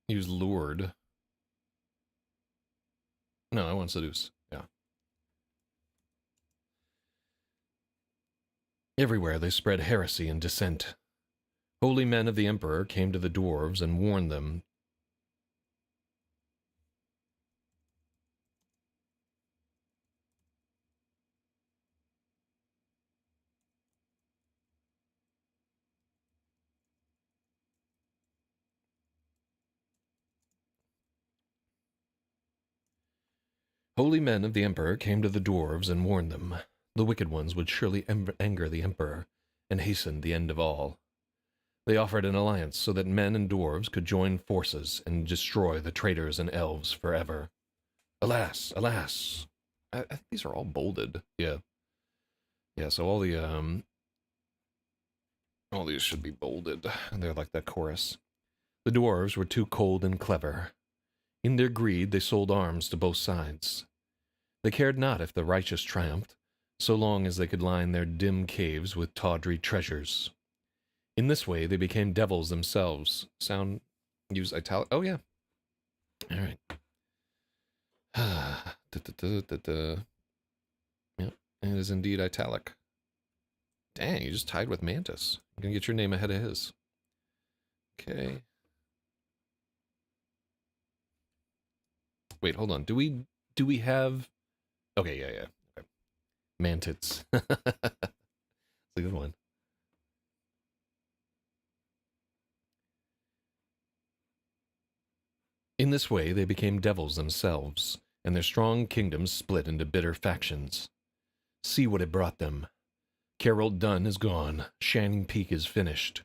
Use lured. No, I want seduce. Yeah. Everywhere they spread heresy and dissent. Holy men of the Emperor came to the dwarves and warned them. Holy men of the Emperor came to the dwarves and warned them. The wicked ones would surely anger the Emperor and hasten the end of all. They offered an alliance so that men and dwarves could join forces and destroy the traitors and elves forever. Alas, alas. I think these are all bolded. Yeah. Yeah, so all these should be bolded. They're like that chorus. The dwarves were too cold and clever. In their greed, they sold arms to both sides. They cared not if the righteous triumphed, so long as they could line their dim caves with tawdry treasures. In this way, they became devils themselves. Use italic. Oh, yeah. All right. Yep, it is indeed italic. Dang, you just tied with Mantis. I'm gonna get your name ahead of his. Okay. Wait, hold on. Do we have... Okay, yeah. Okay. Mantis. That's a good one. In this way, they became devils themselves, and their strong kingdoms split into bitter factions. See what it brought them. Carol Dunn is gone. Shining Peak is finished.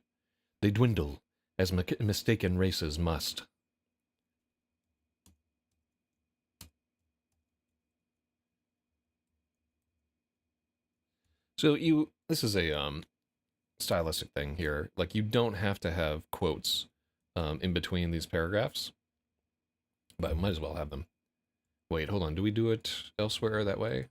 They dwindle, as mistaken races must. So this is a stylistic thing here. Like, you don't have to have quotes in between these paragraphs, but I might as well have them. Wait, hold on. Do we do it elsewhere that way?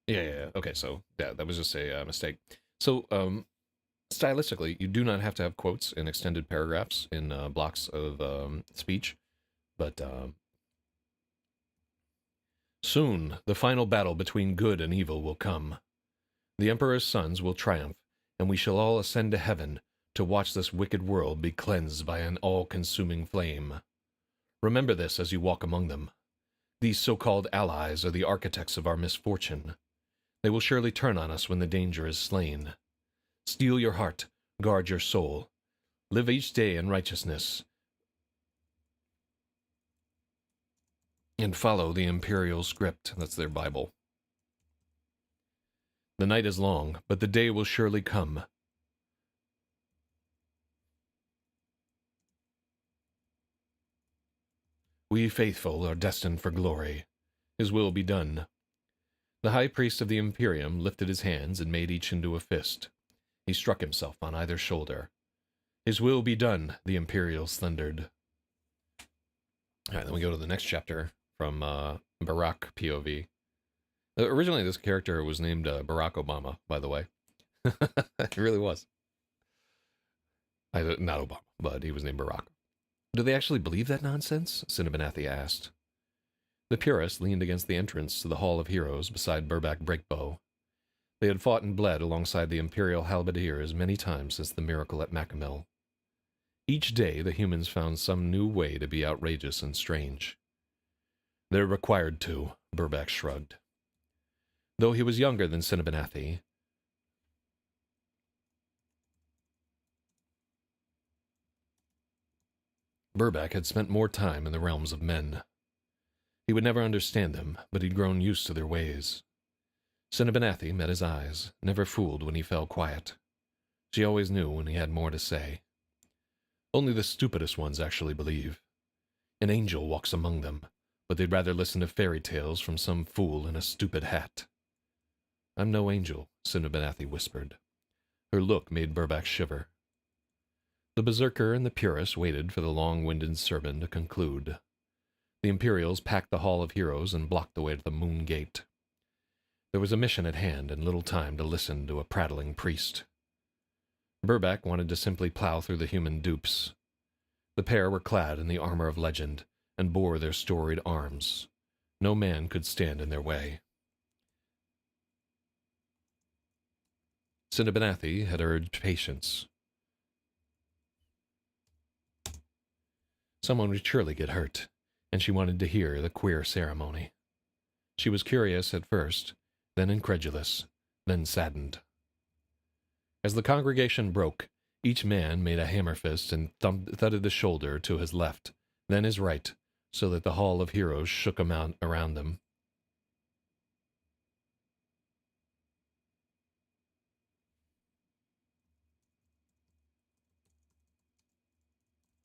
Yeah. Okay, so yeah, that was just a mistake. So, stylistically, you do not have to have quotes in extended paragraphs in blocks of speech, but soon the final battle between good and evil will come. The Emperor's sons will triumph, and we shall all ascend to heaven to watch this wicked world be cleansed by an all-consuming flame. Remember this as you walk among them. These so-called allies are the architects of our misfortune. They will surely turn on us when the danger is slain. Steel your heart, guard your soul. Live each day in righteousness, and follow the imperial script. That's their Bible. The night is long, but the day will surely come. We faithful are destined for glory. His will be done. The high priest of the Imperium lifted his hands and made each into a fist. He struck himself on either shoulder. His will be done, the Imperials thundered. All right, then we go to the next chapter from Barack POV. Originally, this character was named Barack Obama, by the way. It really was. Not Obama, but he was named Barack. Do they actually believe that nonsense? Cinnabonathi asked. The purists leaned against the entrance to the Hall of Heroes beside Burback Breakbow. They had fought and bled alongside the Imperial Halberdiers many times since the miracle at Macamil. Each day, the humans found some new way to be outrageous and strange. They're required to, Burback shrugged. Though he was younger than Cinnabonathi, Burback had spent more time in the realms of men. He would never understand them, but he'd grown used to their ways. Cinnabonathi met his eyes, never fooled when he fell quiet. She always knew when he had more to say. Only the stupidest ones actually believe. An angel walks among them, but they'd rather listen to fairy tales from some fool in a stupid hat. I'm no angel, Cinnabonathi whispered. Her look made Burback shiver. The berserker and the purist waited for the long-winded sermon to conclude. The Imperials packed the Hall of Heroes and blocked the way to the Moon Gate. There was a mission at hand and little time to listen to a prattling priest. Burback wanted to simply plow through the human dupes. The pair were clad in the armor of legend and bore their storied arms. No man could stand in their way. Cinnabonathi had urged patience. Someone would surely get hurt, and she wanted to hear the queer ceremony. She was curious at first, then incredulous, then saddened. As the congregation broke, each man made a hammer fist and thudded the shoulder to his left, then his right, so that the Hall of Heroes shook around them.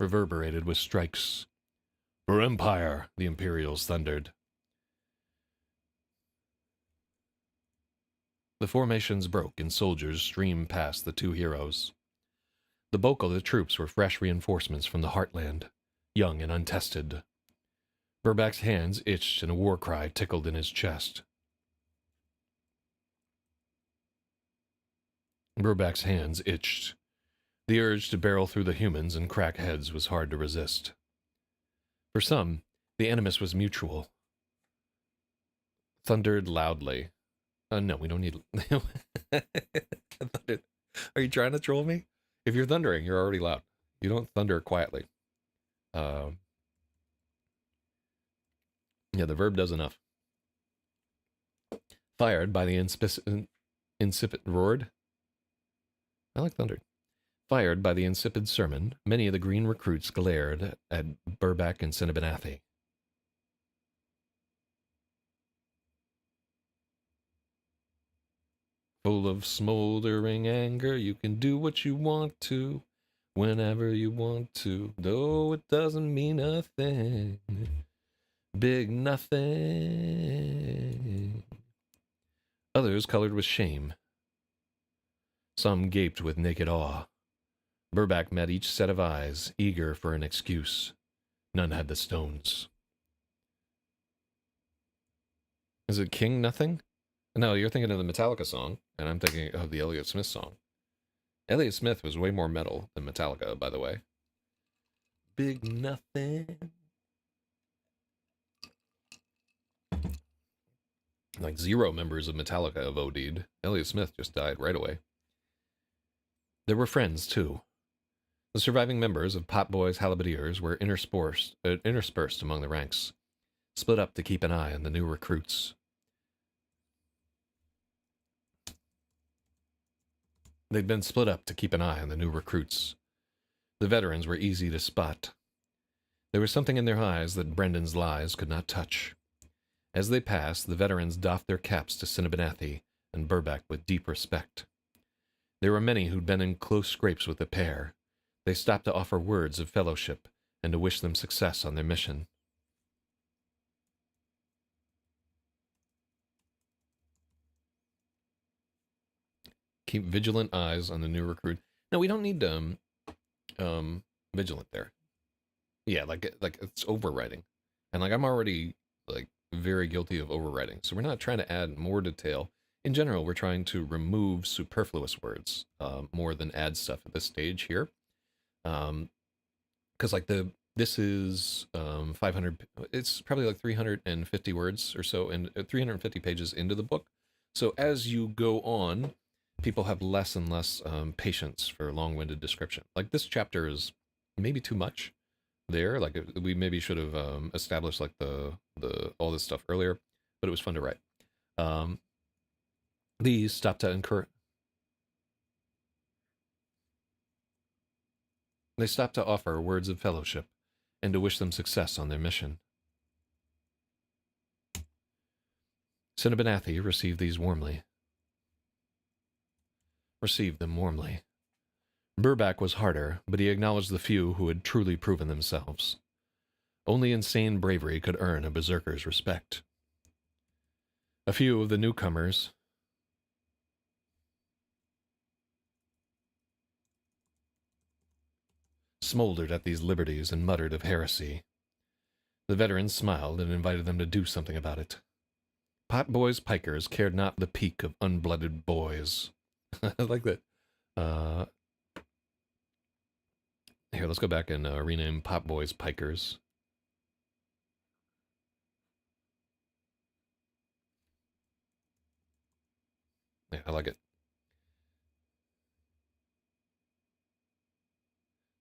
Reverberated with strikes. For Empire, the Imperials thundered. The formations broke and soldiers streamed past the two heroes. The bulk of the troops were fresh reinforcements from the Heartland, young and untested. Burback's hands itched and a war cry tickled in his chest. Burback's hands itched. The urge to barrel through the humans and crack heads was hard to resist. For some, the animus was mutual. Thundered loudly. No, we don't need... Are you trying to troll me? If you're thundering, you're already loud. You don't thunder quietly. Yeah, the verb does enough. Fired by the insipid roared. I like thundered. Fired by the insipid sermon, many of the green recruits glared at Burback and Cinnabonathi. Full of smoldering anger, you can do what you want to, whenever you want to, though it doesn't mean a thing. Big nothing. Others colored with shame. Some gaped with naked awe. Burback met each set of eyes, eager for an excuse. None had the stones. Is it King Nothing? No, you're thinking of the Metallica song, and I'm thinking of the Elliott Smith song. Elliott Smith was way more metal than Metallica, by the way. Big Nothing. Like 0 members of Metallica have OD'd. Elliott Smith just died right away. There were friends, too. The surviving members of Potboy's Halberdiers were interspersed among the ranks, split up to keep an eye on the new recruits. They'd been split up to keep an eye on the new recruits. The veterans were easy to spot. There was something in their eyes that Brendan's lies could not touch. As they passed, the veterans doffed their caps to Cinnabonathi and Burback with deep respect. There were many who'd been in close scrapes with the pair. They stopped to offer words of fellowship and to wish them success on their mission. Keep vigilant eyes on the new recruit. No, we don't need vigilant there. Yeah, like it's overwriting, and like I'm already like very guilty of overwriting. So we're not trying to add more detail. In general, we're trying to remove superfluous words more than add stuff at this stage here. Because like this is 500. It's probably like 350 words or so, and 350 pages into the book. So as you go on, people have less and less patience for long-winded description. Like this chapter is maybe too much there. Like we maybe should have established like the all this stuff earlier, but it was fun to write. These stop to encourage. They stop to offer words of fellowship and to wish them success on their mission. Cinnabonathi received them warmly. Burback was harder, but he acknowledged the few who had truly proven themselves. Only insane bravery could earn a berserker's respect. A few of the newcomers smoldered at these liberties and muttered of heresy. The veterans smiled and invited them to do something about it. Potboys pikers cared not the peak of unblooded boys. I like that. Here, let's go back and rename Potboys pikers. Yeah, I like it.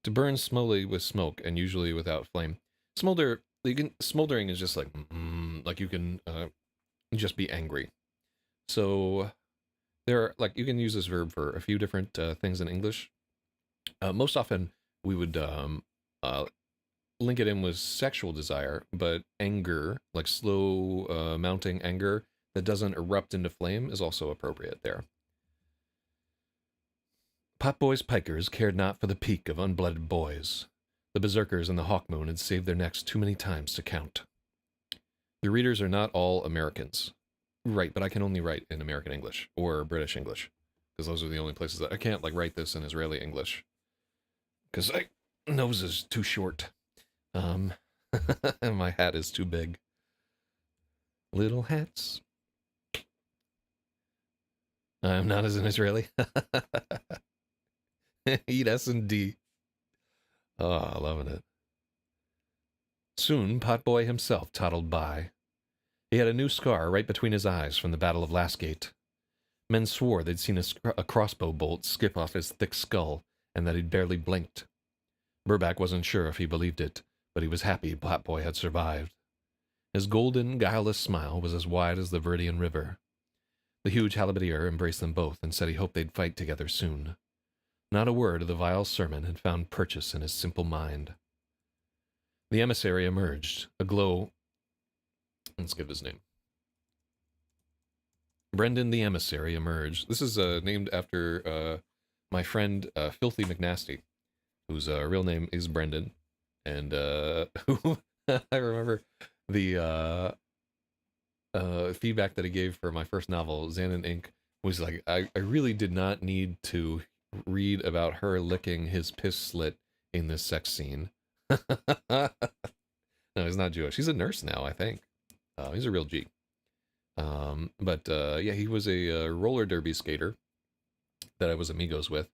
To burn slowly with smoke and usually without flame. Smoldering is just like you can just be angry. So there are, like, you can use this verb for a few different things in English. Most often we would link it in with sexual desire, but anger, like slow mounting anger that doesn't erupt into flame, is also appropriate there. Potboys pikers cared not for the peak of unblooded boys. The berserkers in the Hawkmoon had saved their necks too many times to count. The readers are not all Americans. Right, but I can only write in American English or British English, because those are the only places that I can't like write this in Israeli English, because my nose is too short, and my hat is too big. Little hats. I'm not as an Israeli. Eat S&D. Oh, loving it. Soon, Potboy himself toddled by. He had a new scar right between his eyes from the Battle of Lastgate. Men swore they'd seen a crossbow bolt skip off his thick skull, and that he'd barely blinked. Burback wasn't sure if he believed it, but he was happy Potboy had survived. His golden, guileless smile was as wide as the Verdian River. The huge halberdier embraced them both and said he hoped they'd fight together soon. Not a word of the vile sermon had found purchase in his simple mind. The emissary emerged, aglow. Let's give his name. Brendan the emissary emerged. This is named after my friend Filthy McNasty, whose real name is Brendan, and who I remember the feedback that he gave for my first novel, Xanon Inc., was like, I really did not need to read about her licking his piss slit in this sex scene. No, he's not Jewish. He's a nurse now, I think. He's a real G. Yeah, he was a roller derby skater that I was amigos with,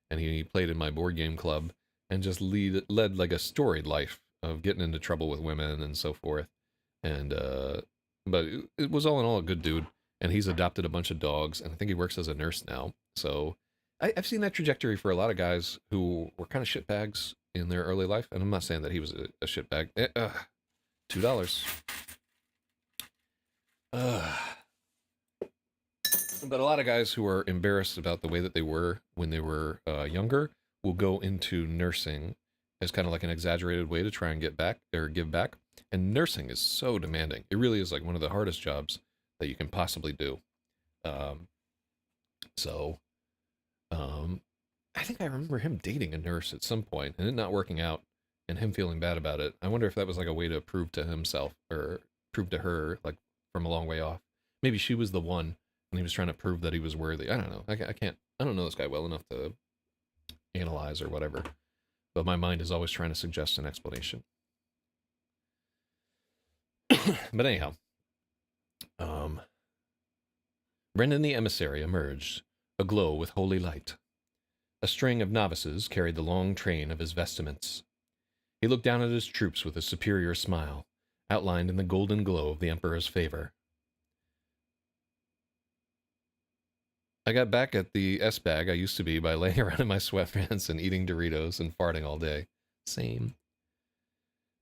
and he played in my board game club and just led like a storied life of getting into trouble with women and so forth. And but it was all in all a good dude, and he's adopted a bunch of dogs, and I think he works as a nurse now. So I've seen that trajectory for a lot of guys who were kind of shitbags in their early life, and I'm not saying that he was a shitbag. $2. But a lot of guys who are embarrassed about the way that they were when they were younger will go into nursing as kind of like an exaggerated way to try and get back or give back. And nursing is so demanding. It really is like one of the hardest jobs that you can possibly do. Um, so, I think I remember him dating a nurse at some point and it not working out and him feeling bad about it. I wonder if that was like a way to prove to himself or prove to her, like from a long way off. Maybe she was the one and he was trying to prove that he was worthy. I don't know. I don't know this guy well enough to analyze or whatever. But my mind is always trying to suggest an explanation. But anyhow, Brendan the emissary emerged, aglow with holy light. A string of novices carried the long train of his vestments. He looked down at his troops with a superior smile, outlined in the golden glow of the Emperor's favor. I got back at the S-bag I used to be by laying around in my sweatpants and eating Doritos and farting all day. Same.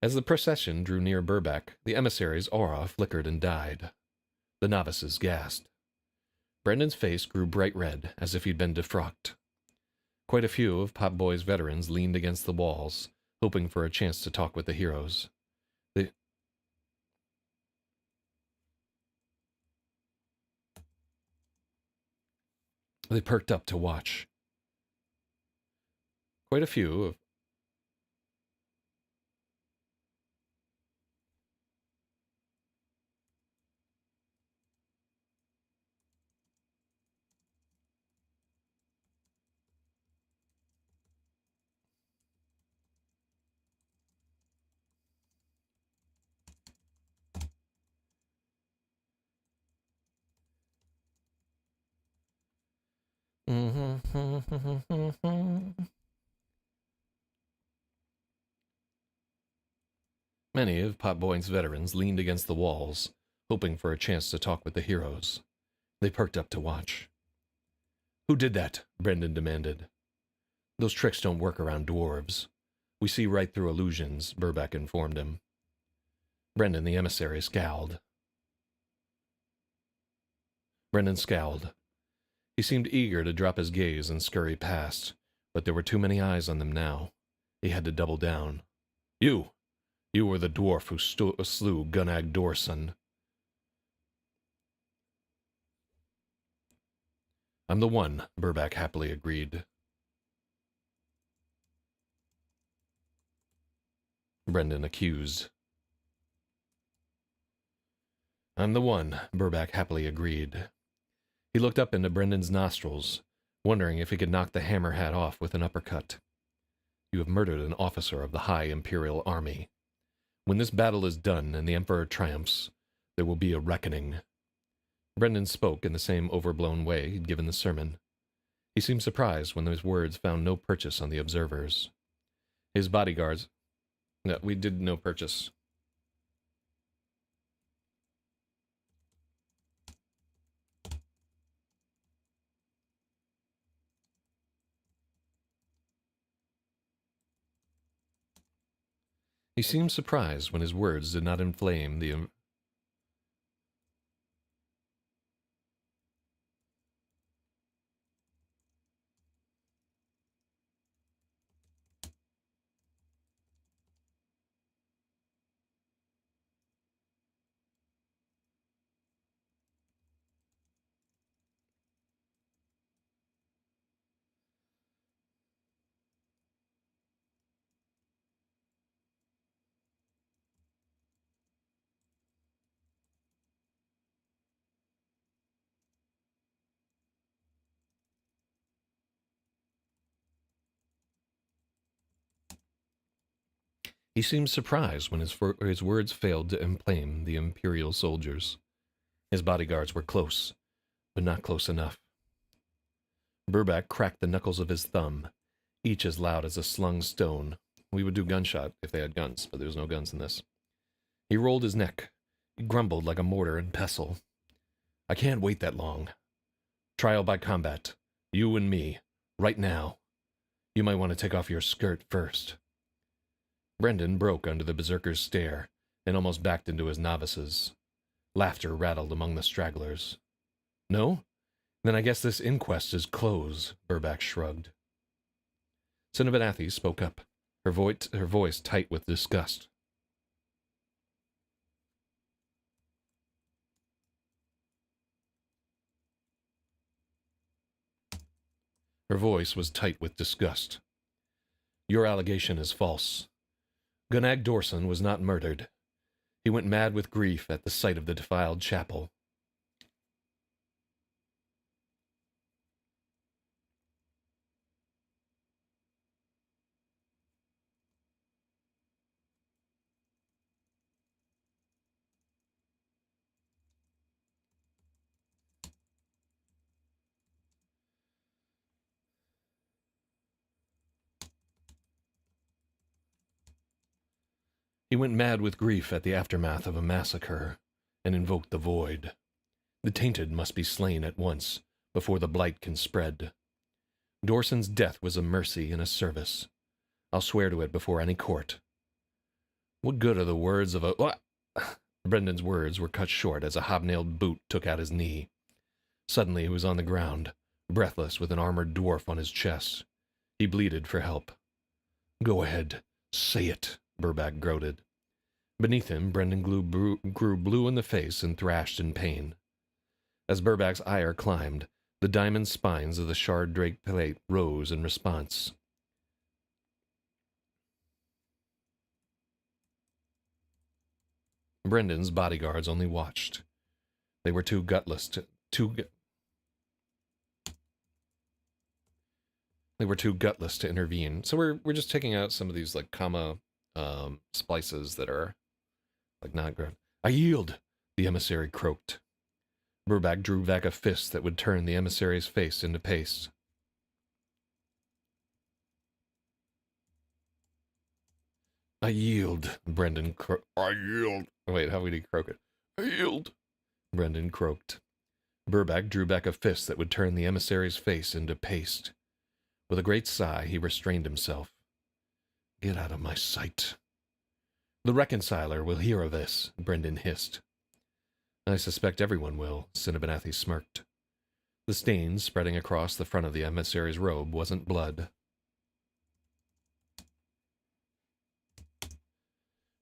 As the procession drew near Burback, the emissary's aura flickered and died. The novices gasped. Brendan's face grew bright red, as if he'd been defrocked. Quite a few of Pop Boy's veterans leaned against the walls, hoping for a chance to talk with the heroes. They perked up to watch. Quite a few of Many of Pop Boy's veterans leaned against the walls, hoping for a chance to talk with the heroes. They perked up to watch. Who did that? Brendan demanded. Those tricks don't work around dwarves. We see right through illusions, Burback informed him. Brendan the emissary scowled. Brendan scowled. He seemed eager to drop his gaze and scurry past, but there were too many eyes on them now. He had to double down. You were the dwarf who slew Gunag Dorson. I'm the one, Burback happily agreed. Brendan accused. I'm the one, Burback happily agreed. He looked up into Brendan's nostrils, wondering if he could knock the hammer hat off with an uppercut. You have murdered an officer of the High Imperial Army. When this battle is done and the Emperor triumphs, there will be a reckoning. Brendan spoke in the same overblown way he'd given the sermon. He seemed surprised when those words found no purchase on the observers. His bodyguards... No, we did no purchase. He seemed surprised when his words did not inflame the... He seemed surprised when his words failed to inflame the Imperial soldiers. His bodyguards were close, but not close enough. Burback cracked the knuckles of his thumb, each as loud as a slung stone. We would do gunshot if they had guns, but there's no guns in this. He rolled his neck. He grumbled like a mortar and pestle. I can't wait that long. Trial by combat. You and me. Right now. You might want to take off your skirt first. Brendan broke under the berserker's stare and almost backed into his novices. Laughter rattled among the stragglers. No? Then I guess this inquest is closed, Burback shrugged. Cinnabonathi spoke up, her voice tight with disgust. Her voice was tight with disgust. Your allegation is false. Gunag Dorson was not murdered. He went mad with grief at the sight of the defiled chapel. He went mad with grief at the aftermath of a massacre, and invoked the void. The tainted must be slain at once, before the blight can spread. Dorson's death was a mercy and a service. I'll swear to it before any court. What good are the words of a... What? Brendan's words were cut short as a hobnailed boot took out his knee. Suddenly he was on the ground, breathless with an armored dwarf on his chest. He bleated for help. Go ahead, say it, Burback gloated. Beneath him, Brendan grew blue in the face and thrashed in pain. As Burback's ire climbed, the diamond spines of the shard-draped plate rose in response. Brendan's bodyguards only watched. They were too gutless to intervene. So we're just taking out some of these like comma splices that are like not good. I yield, the emissary croaked. Burback drew back a fist that would turn the emissary's face into paste. I yield, Brendan I yield. Wait, how would he croak it? I yield, Brendan croaked. Burback drew back a fist that would turn the emissary's face into paste. With a great sigh, he restrained himself. Get out of my sight. The reconciler will hear of this, Brendan hissed. I suspect everyone will, Cinnabonathi smirked. The stain spreading across the front of the emissary's robe wasn't blood.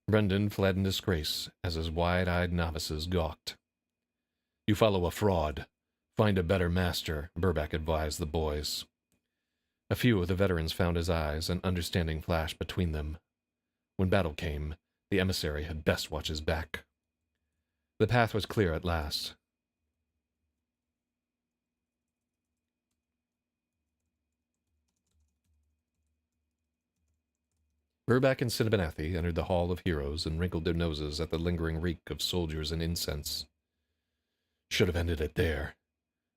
Brendan fled in disgrace as his wide-eyed novices gawked. You follow a fraud. Find a better master, Burback advised the boys. A few of the veterans found his eyes, and understanding flashed between them. When battle came, the emissary had best watch his back. The path was clear at last. Burback and Cinnabonathi entered the Hall of Heroes and wrinkled their noses at the lingering reek of soldiers and incense. Should have ended it there.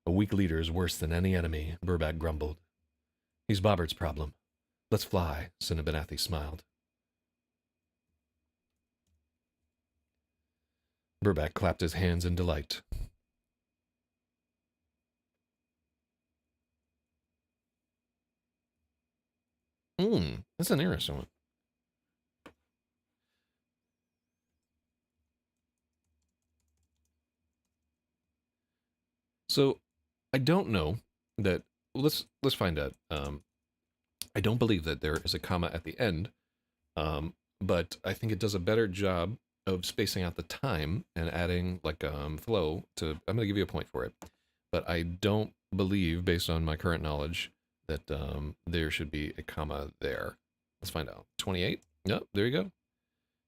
A weak leader is worse than any enemy, Burback grumbled. He's Bobbert's problem. Let's fly, Cinnabonathi smiled. Burback clapped his hands in delight. That's an interesting one. So, I don't know that. Let's find out. I don't believe that there is a comma at the end, but I think it does a better job of spacing out the time and adding like flow to. I'm going to give you a point for it, but I don't believe, based on my current knowledge, that there should be a comma there. Let's find out. 28. Yep, there you go.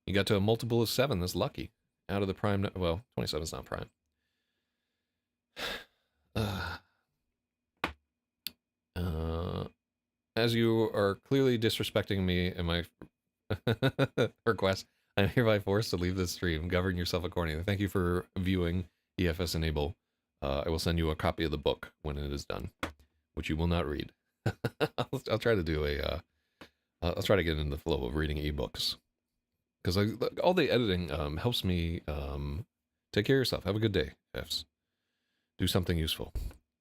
You got to a multiple of 7. That's lucky. Out of the prime. Well, 27 is not prime. As you are clearly disrespecting me and my request, I'm hereby forced to leave this stream. Govern yourself accordingly. Thank you for viewing EFS Enable. I will send you a copy of the book when it is done, which you will not read. I'll try to do a. I'll try to get in the flow of reading ebooks, because all the editing helps me. Take care of yourself. Have a good day, Fs. Do something useful.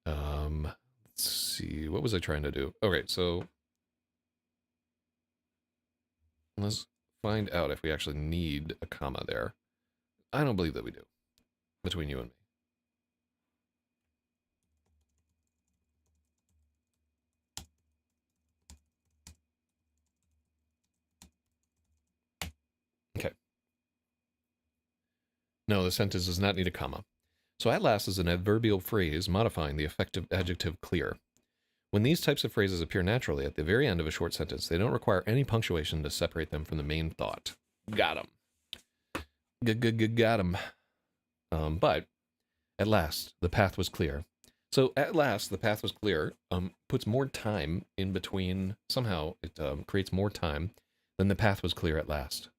Let's see. What was I trying to do? Okay, so let's find out if we actually need a comma there. I don't believe that we do, between you and me. No, the sentence does not need a comma. So at last is an adverbial phrase modifying the effective adjective clear. When these types of phrases appear naturally at the very end of a short sentence, they don't require any punctuation to separate them from the main thought. Got 'em. Got 'em. But at last, the path was clear. So at last, the path was clear. Puts more time in between. Somehow it creates more time than the path was clear at last.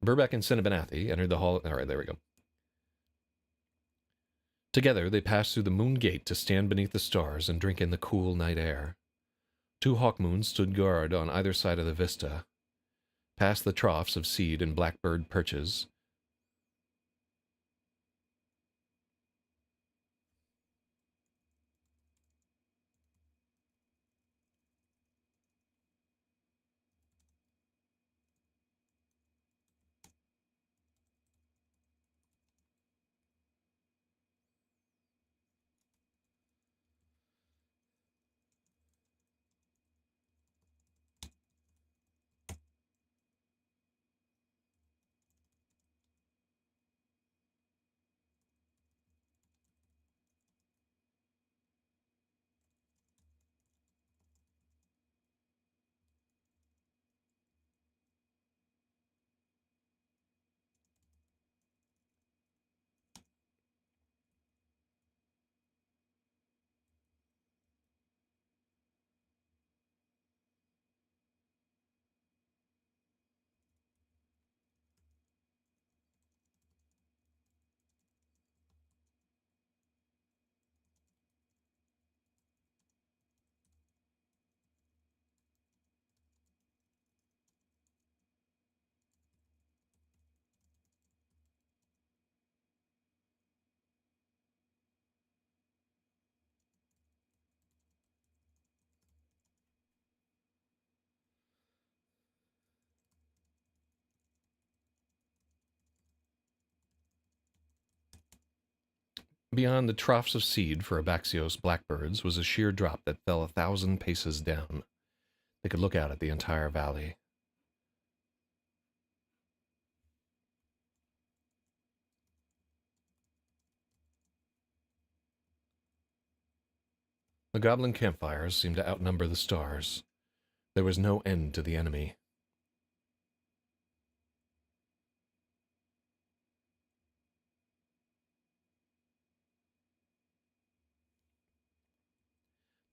Burbeck and Cinnabonathi entered the hall. All right, there we go. Together they passed through the moon gate to stand beneath the stars and drink in the cool night air. 2 hawk moons stood guard on either side of the vista. Past the troughs of seed and blackbird perches, beyond the troughs of seed for Abaxios blackbirds was a sheer drop that fell 1,000 paces down. They could look out at the entire valley. The goblin campfires seemed to outnumber the stars. There was no end to the enemy.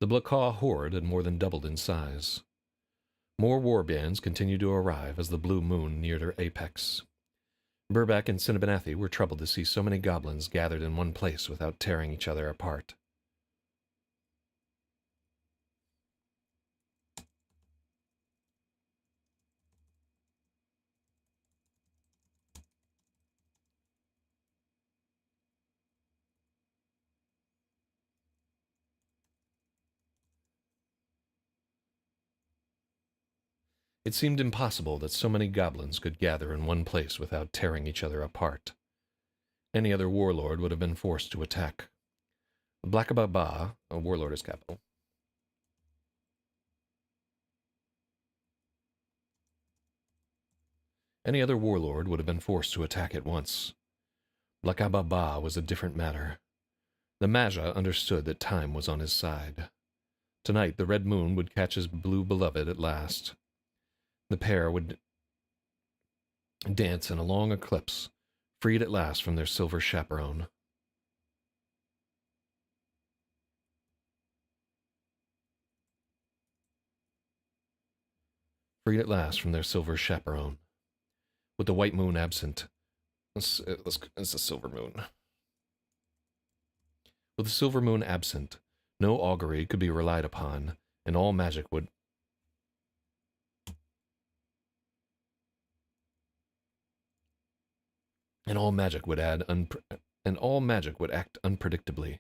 The Blackaw horde had more than doubled in size. More war bands continued to arrive as the blue moon neared her apex. Burbeck and Cinnabonathi were troubled to see so many goblins gathered in one place without tearing each other apart. It seemed impossible that so many goblins could gather in one place without tearing each other apart. Any other warlord would have been forced to attack. Blackababa, a warlord is capital. Any other warlord would have been forced to attack at once. Blackababa was a different matter. The Maja understood that time was on his side. Tonight the red moon would catch his blue beloved at last. The pair would dance in a long eclipse, freed at last from their silver chaperone. Freed at last from their silver chaperone. With the white moon absent. It's a silver moon. With the silver moon absent, no augury could be relied upon, and all magic would and all magic would act unpredictably.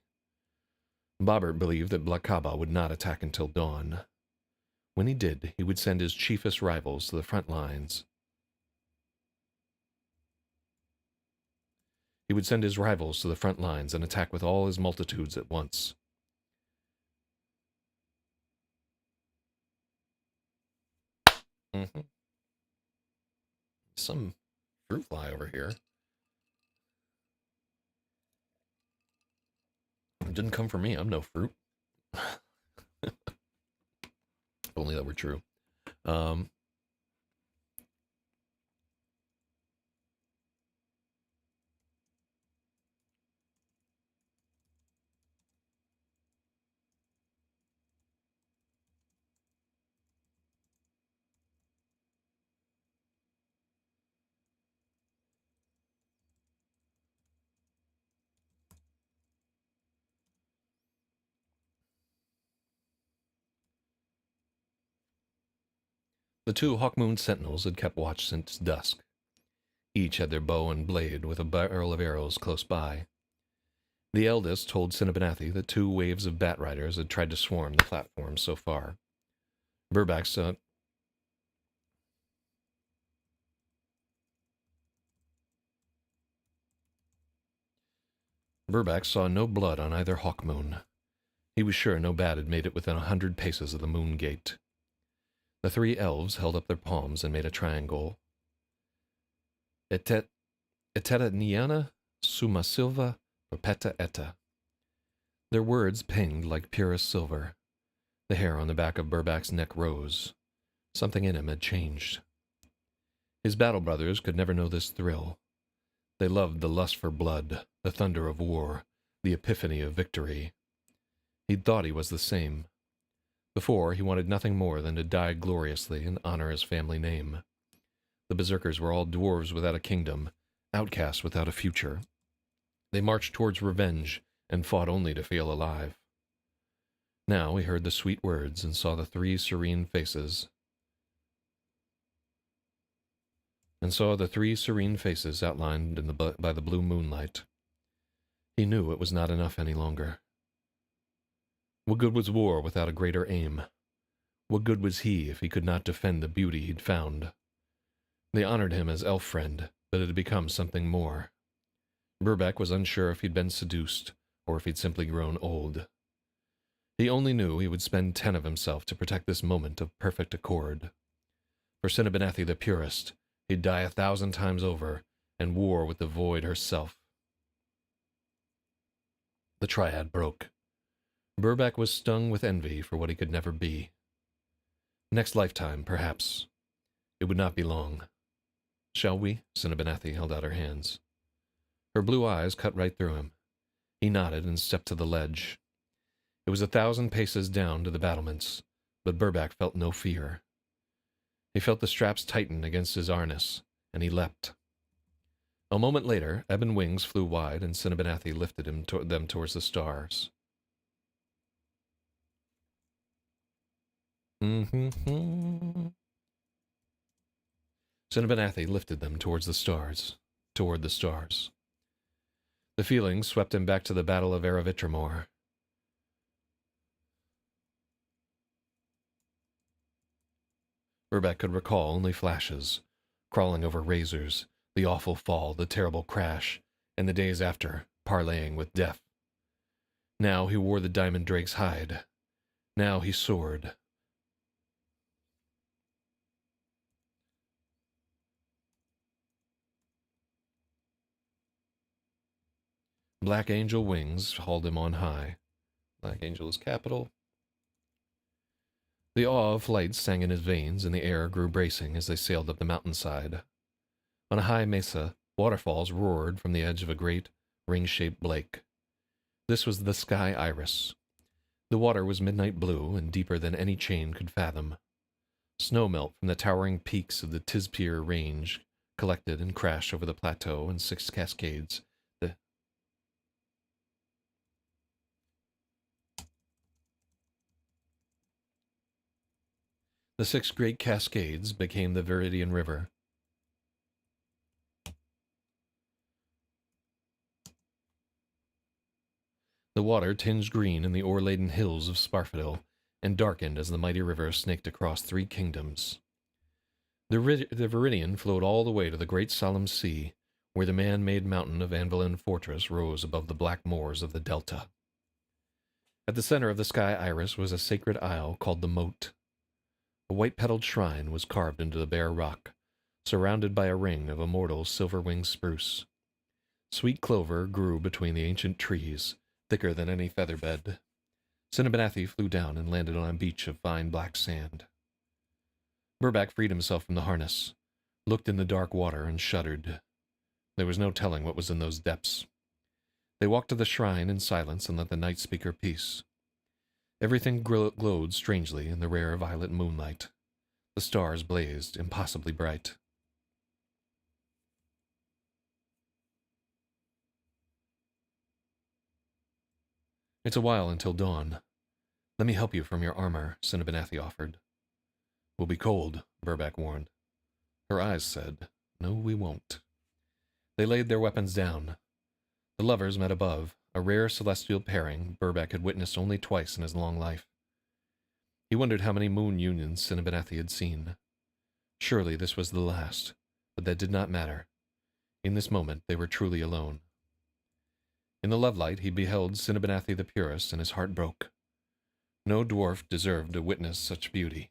Bobbert believed that Blakaba would not attack until dawn. When he did, he would send his chiefest rivals to the front lines. He would send his rivals to the front lines and attack with all his multitudes at once. Some fruit fly over here. It didn't come from me. I'm no fruit. If only that were true. Um, the two Hawkmoon sentinels had kept watch since dusk. Each had their bow and blade with a barrel of arrows close by. The eldest told Cinnabonathi that 2 waves of bat riders had tried to swarm the platform so far. Burback saw no blood on either Hawkmoon. He was sure no bat had made it within 100 paces of the moon gate. The 3 elves held up their palms and made a triangle. Eteta niana, suma silva, perpeta eta. Their words pinged like purest silver. The hair on the back of Burback's neck rose. Something in him had changed. His battle brothers could never know this thrill. They loved the lust for blood, the thunder of war, the epiphany of victory. He'd thought he was the same. Before, he wanted nothing more than to die gloriously and honor his family name. The berserkers were all dwarves without a kingdom, outcasts without a future. They marched towards revenge and fought only to feel alive. Now he heard the sweet words and saw the 3 serene faces. Outlined by the blue moonlight. He knew it was not enough any longer. What good was war without a greater aim? What good was he if he could not defend the beauty he'd found? They honored him as elf friend, but it had become something more. Burback was unsure if he'd been seduced, or if he'd simply grown old. He only knew he would spend 10 of himself to protect this moment of perfect accord. For Cinnabonathi the purest, he'd die 1,000 times over, and war with the void herself. The triad broke. Burback was stung with envy for what he could never be. Next lifetime, perhaps. It would not be long. Shall we? Cinnabonathi held out her hands. Her blue eyes cut right through him. He nodded and stepped to the ledge. It was 1,000 paces down to the battlements, but Burback felt no fear. He felt the straps tighten against his harness, and he leapt. A moment later, ebon wings flew wide, and Cinnabonathi lifted them towards the stars. Cinnabonathi lifted them toward the stars. The feeling swept him back to the Battle of Eravitramor. Burback could recall only flashes, crawling over razors, the awful fall, the terrible crash, and the days after, parleying with death. Now he wore the diamond drake's hide. Now he soared. Black Angel wings hauled him on high. Black Angel is capital. The awe of flight sang in his veins, and the air grew bracing as they sailed up the mountainside. On a high mesa, waterfalls roared from the edge of a great, ring-shaped lake. This was the Sky Iris. The water was midnight blue and deeper than any chain could fathom. Snowmelt from the towering peaks of the Tizpir Range collected and crashed over the plateau in 6 cascades. The 6 great cascades became the Viridian River. The water tinged green in the ore-laden hills of Sparfadil, and darkened as the mighty river snaked across 3 kingdoms. The Viridian flowed all the way to the great solemn sea, where the man-made mountain of Anvilin Fortress rose above the black moors of the delta. At the center of the Sky Iris was a sacred isle called the Moat. A white-petaled shrine was carved into the bare rock, surrounded by a ring of immortal silver-winged spruce. Sweet clover grew between the ancient trees, thicker than any feather bed. Cinnabanathi flew down and landed on a beach of fine black sand. Burback freed himself from the harness, looked in the dark water, and shuddered. There was no telling what was in those depths. They walked to the shrine in silence and let the night speak her peace. Everything glowed strangely in the rare violet moonlight. The stars blazed impossibly bright. It's a while until dawn. Let me help you from your armor, Cinnabanathi offered. We'll be cold, Burback warned. Her eyes said, No, we won't. They laid their weapons down. The lovers met above, a rare celestial pairing Burback had witnessed only twice in his long life. He wondered how many moon unions Cinnabanathi had seen. Surely this was the last, but that did not matter. In this moment they were truly alone. In the lovelight he beheld Cinnabanathi the purest, and his heart broke. No dwarf deserved to witness such beauty.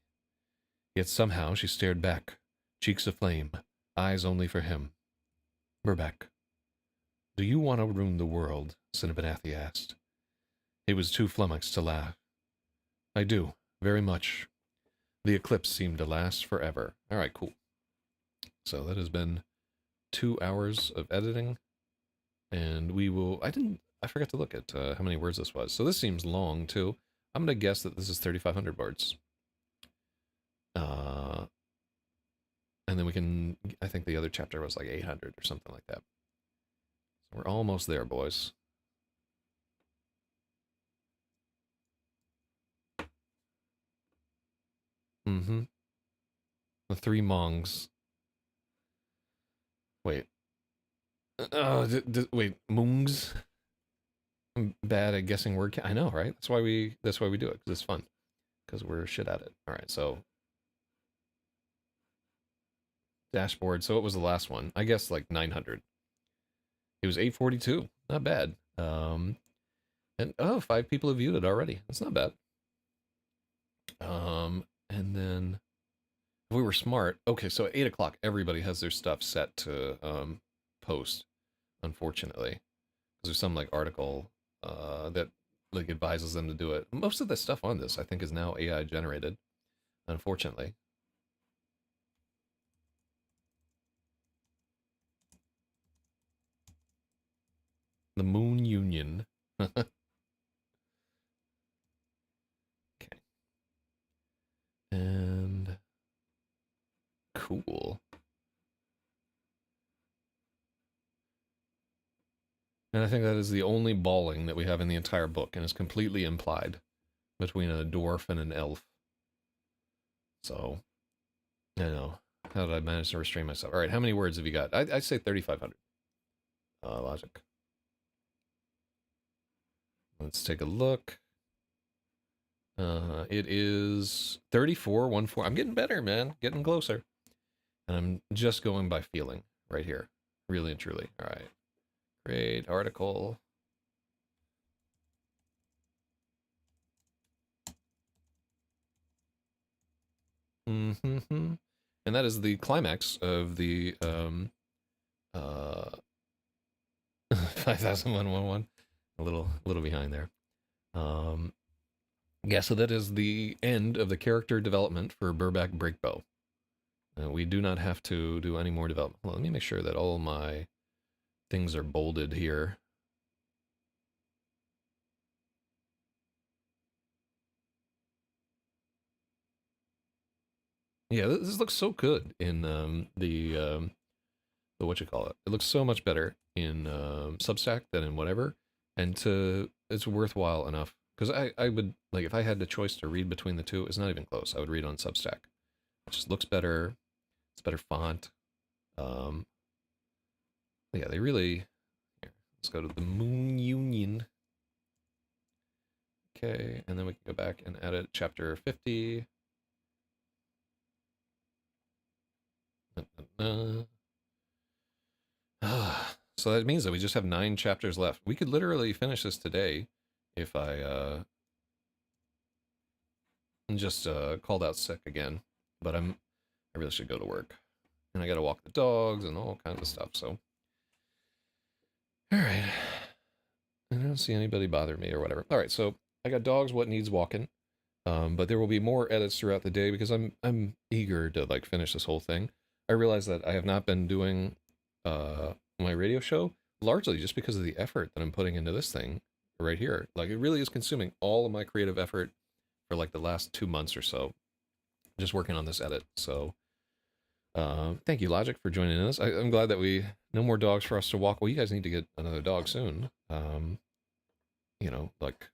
Yet somehow she stared back, cheeks aflame, eyes only for him. Burback, do you want to ruin the world? Cinnabanathi asked. He was too flummoxed to laugh. I do, very much. The eclipse seemed to last forever. All right, cool. So that has been 2 hours of editing, and we will. I forgot to look at how many words this was. So this seems long too. I'm gonna guess that this is 3,500 words. And then we can. I think the other chapter was like 800 or something like that. So we're almost there, boys. Mm-hmm. The three Mongs. Wait. Wait, Moongs? I'm bad at guessing word. I know, right? That's why we do it, because it's fun. Because we're shit at it. Alright, so dashboard. So what was the last one? I guess like 900. It was 842. Not bad. And 5 people have viewed it already. That's not bad. And then if we were smart, okay, so at 8 o'clock, everybody has their stuff set to post, unfortunately. Because there's some like article that like advises them to do it. Most of the stuff on this, I think, is now AI generated, unfortunately. The Moon Union. Okay. And cool. And I think that is the only bawling that we have in the entire book, and is completely implied between a dwarf and an elf. So, I know. How did I manage to restrain myself? All right, how many words have you got? I'd say 3,500. Logic. Let's take a look. It is 3414. I'm getting better, man. Getting closer. And I'm just going by feeling right here. Really and truly. All right. Great article. Mm-hmm. And that is the climax of the 500111. A little behind there. Yeah, so that is the end of the character development for Burback Breakbow. We do not have to do any more development. Well, let me make sure that all my things are bolded here. Yeah, this looks so good in the what you call it. It looks so much better in Substack than in whatever, and it's worthwhile enough, because I would, like, if I had the choice to read between the two, it's not even close. I would read on Substack. It just looks better. It's better font. Yeah, they really. Here, let's go to the Moon Union. Okay, and then we can go back and edit chapter 50. So that means that we just have 9 chapters left. We could literally finish this today if I just called out sick again. But I really should go to work. And I gotta walk the dogs and all kinds of stuff, so. Alright. And want to see anybody bother me or whatever. All right, so I got dogs. What needs walking? But there will be more edits throughout the day because I'm eager to like finish this whole thing. I realize that I have not been doing my radio show largely just because of the effort that I'm putting into this thing right here. Like it really is consuming all of my creative effort for like the last 2 months or so, just working on this edit. So thank you, Logic, for joining us. I'm glad that no more dogs for us to walk. Well, you guys need to get another dog soon. You know, like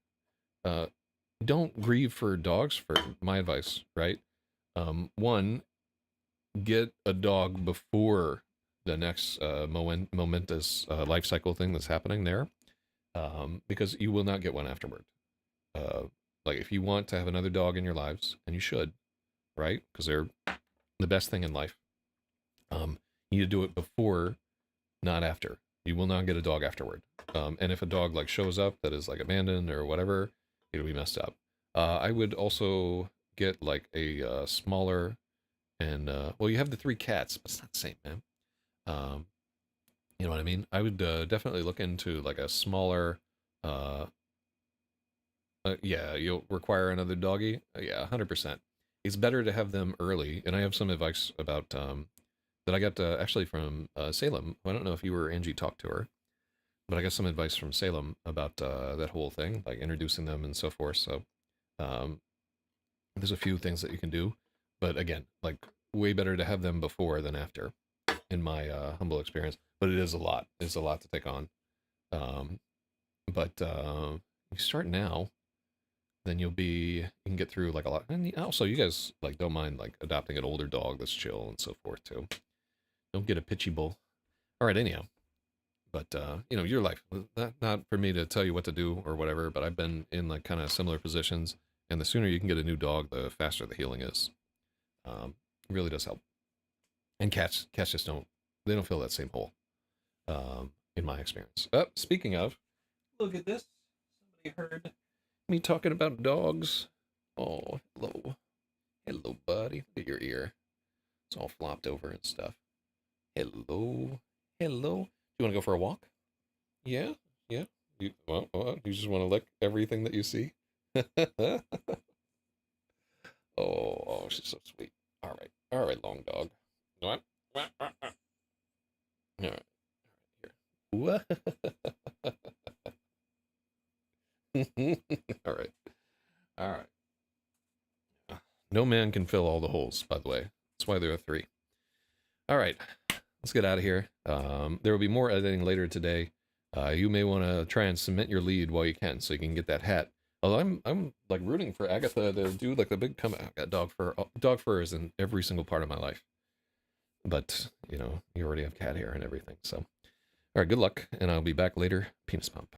don't grieve for dogs, for my advice, right? One, get a dog before the next momentous life cycle thing that's happening there, because you will not get one afterward. Like if you want to have another dog in your lives, and you should, right? Because they're the best thing in life. You need to do it before, not after. You will not get a dog afterward. And if a dog like shows up that is like abandoned or whatever, it'll be messed up. I would also get like a smaller and well, you have the 3 cats, but it's not the same, man. You know what I mean? I would definitely look into like a smaller. Yeah, you'll require another doggy. Yeah, 100%. It's better to have them early, and I have some advice about that I got actually from Salem. I don't know if you or Angie talked to her, but I got some advice from Salem about that whole thing, like introducing them and so forth. So there's a few things that you can do, but again, like way better to have them before than after, in my humble experience. But it is a lot. It's a lot to take on. But you start now, then you can get through like a lot. And also, you guys like don't mind like adopting an older dog that's chill and so forth too. Don't get a pitchy bull. All right, anyhow. But you know, your life. Not for me to tell you what to do or whatever. But I've been in like kind of similar positions, and the sooner you can get a new dog, the faster the healing is. It really does help. And cats just don't fill that same hole. In my experience. Speaking of, look at this. Somebody heard me talking about dogs. Oh, hello, buddy. Look at your ear. It's all flopped over and stuff. Hello. You want to go for a walk? Yeah. You just want to lick everything that you see? Oh, she's so sweet. All right, long dog. All right, here. What? All right. No man can fill all the holes, by the way. That's why there are 3. All right, let's get out of here. There will be more editing later today. You may want to try and cement your lead while you can, so you can get that hat. Although I'm like rooting for Agatha to do like a big comeback. I got dog fur. Dog fur is in every single part of my life. But you know, you already have cat hair and everything. So, all right, good luck, and I'll be back later. Penis pump.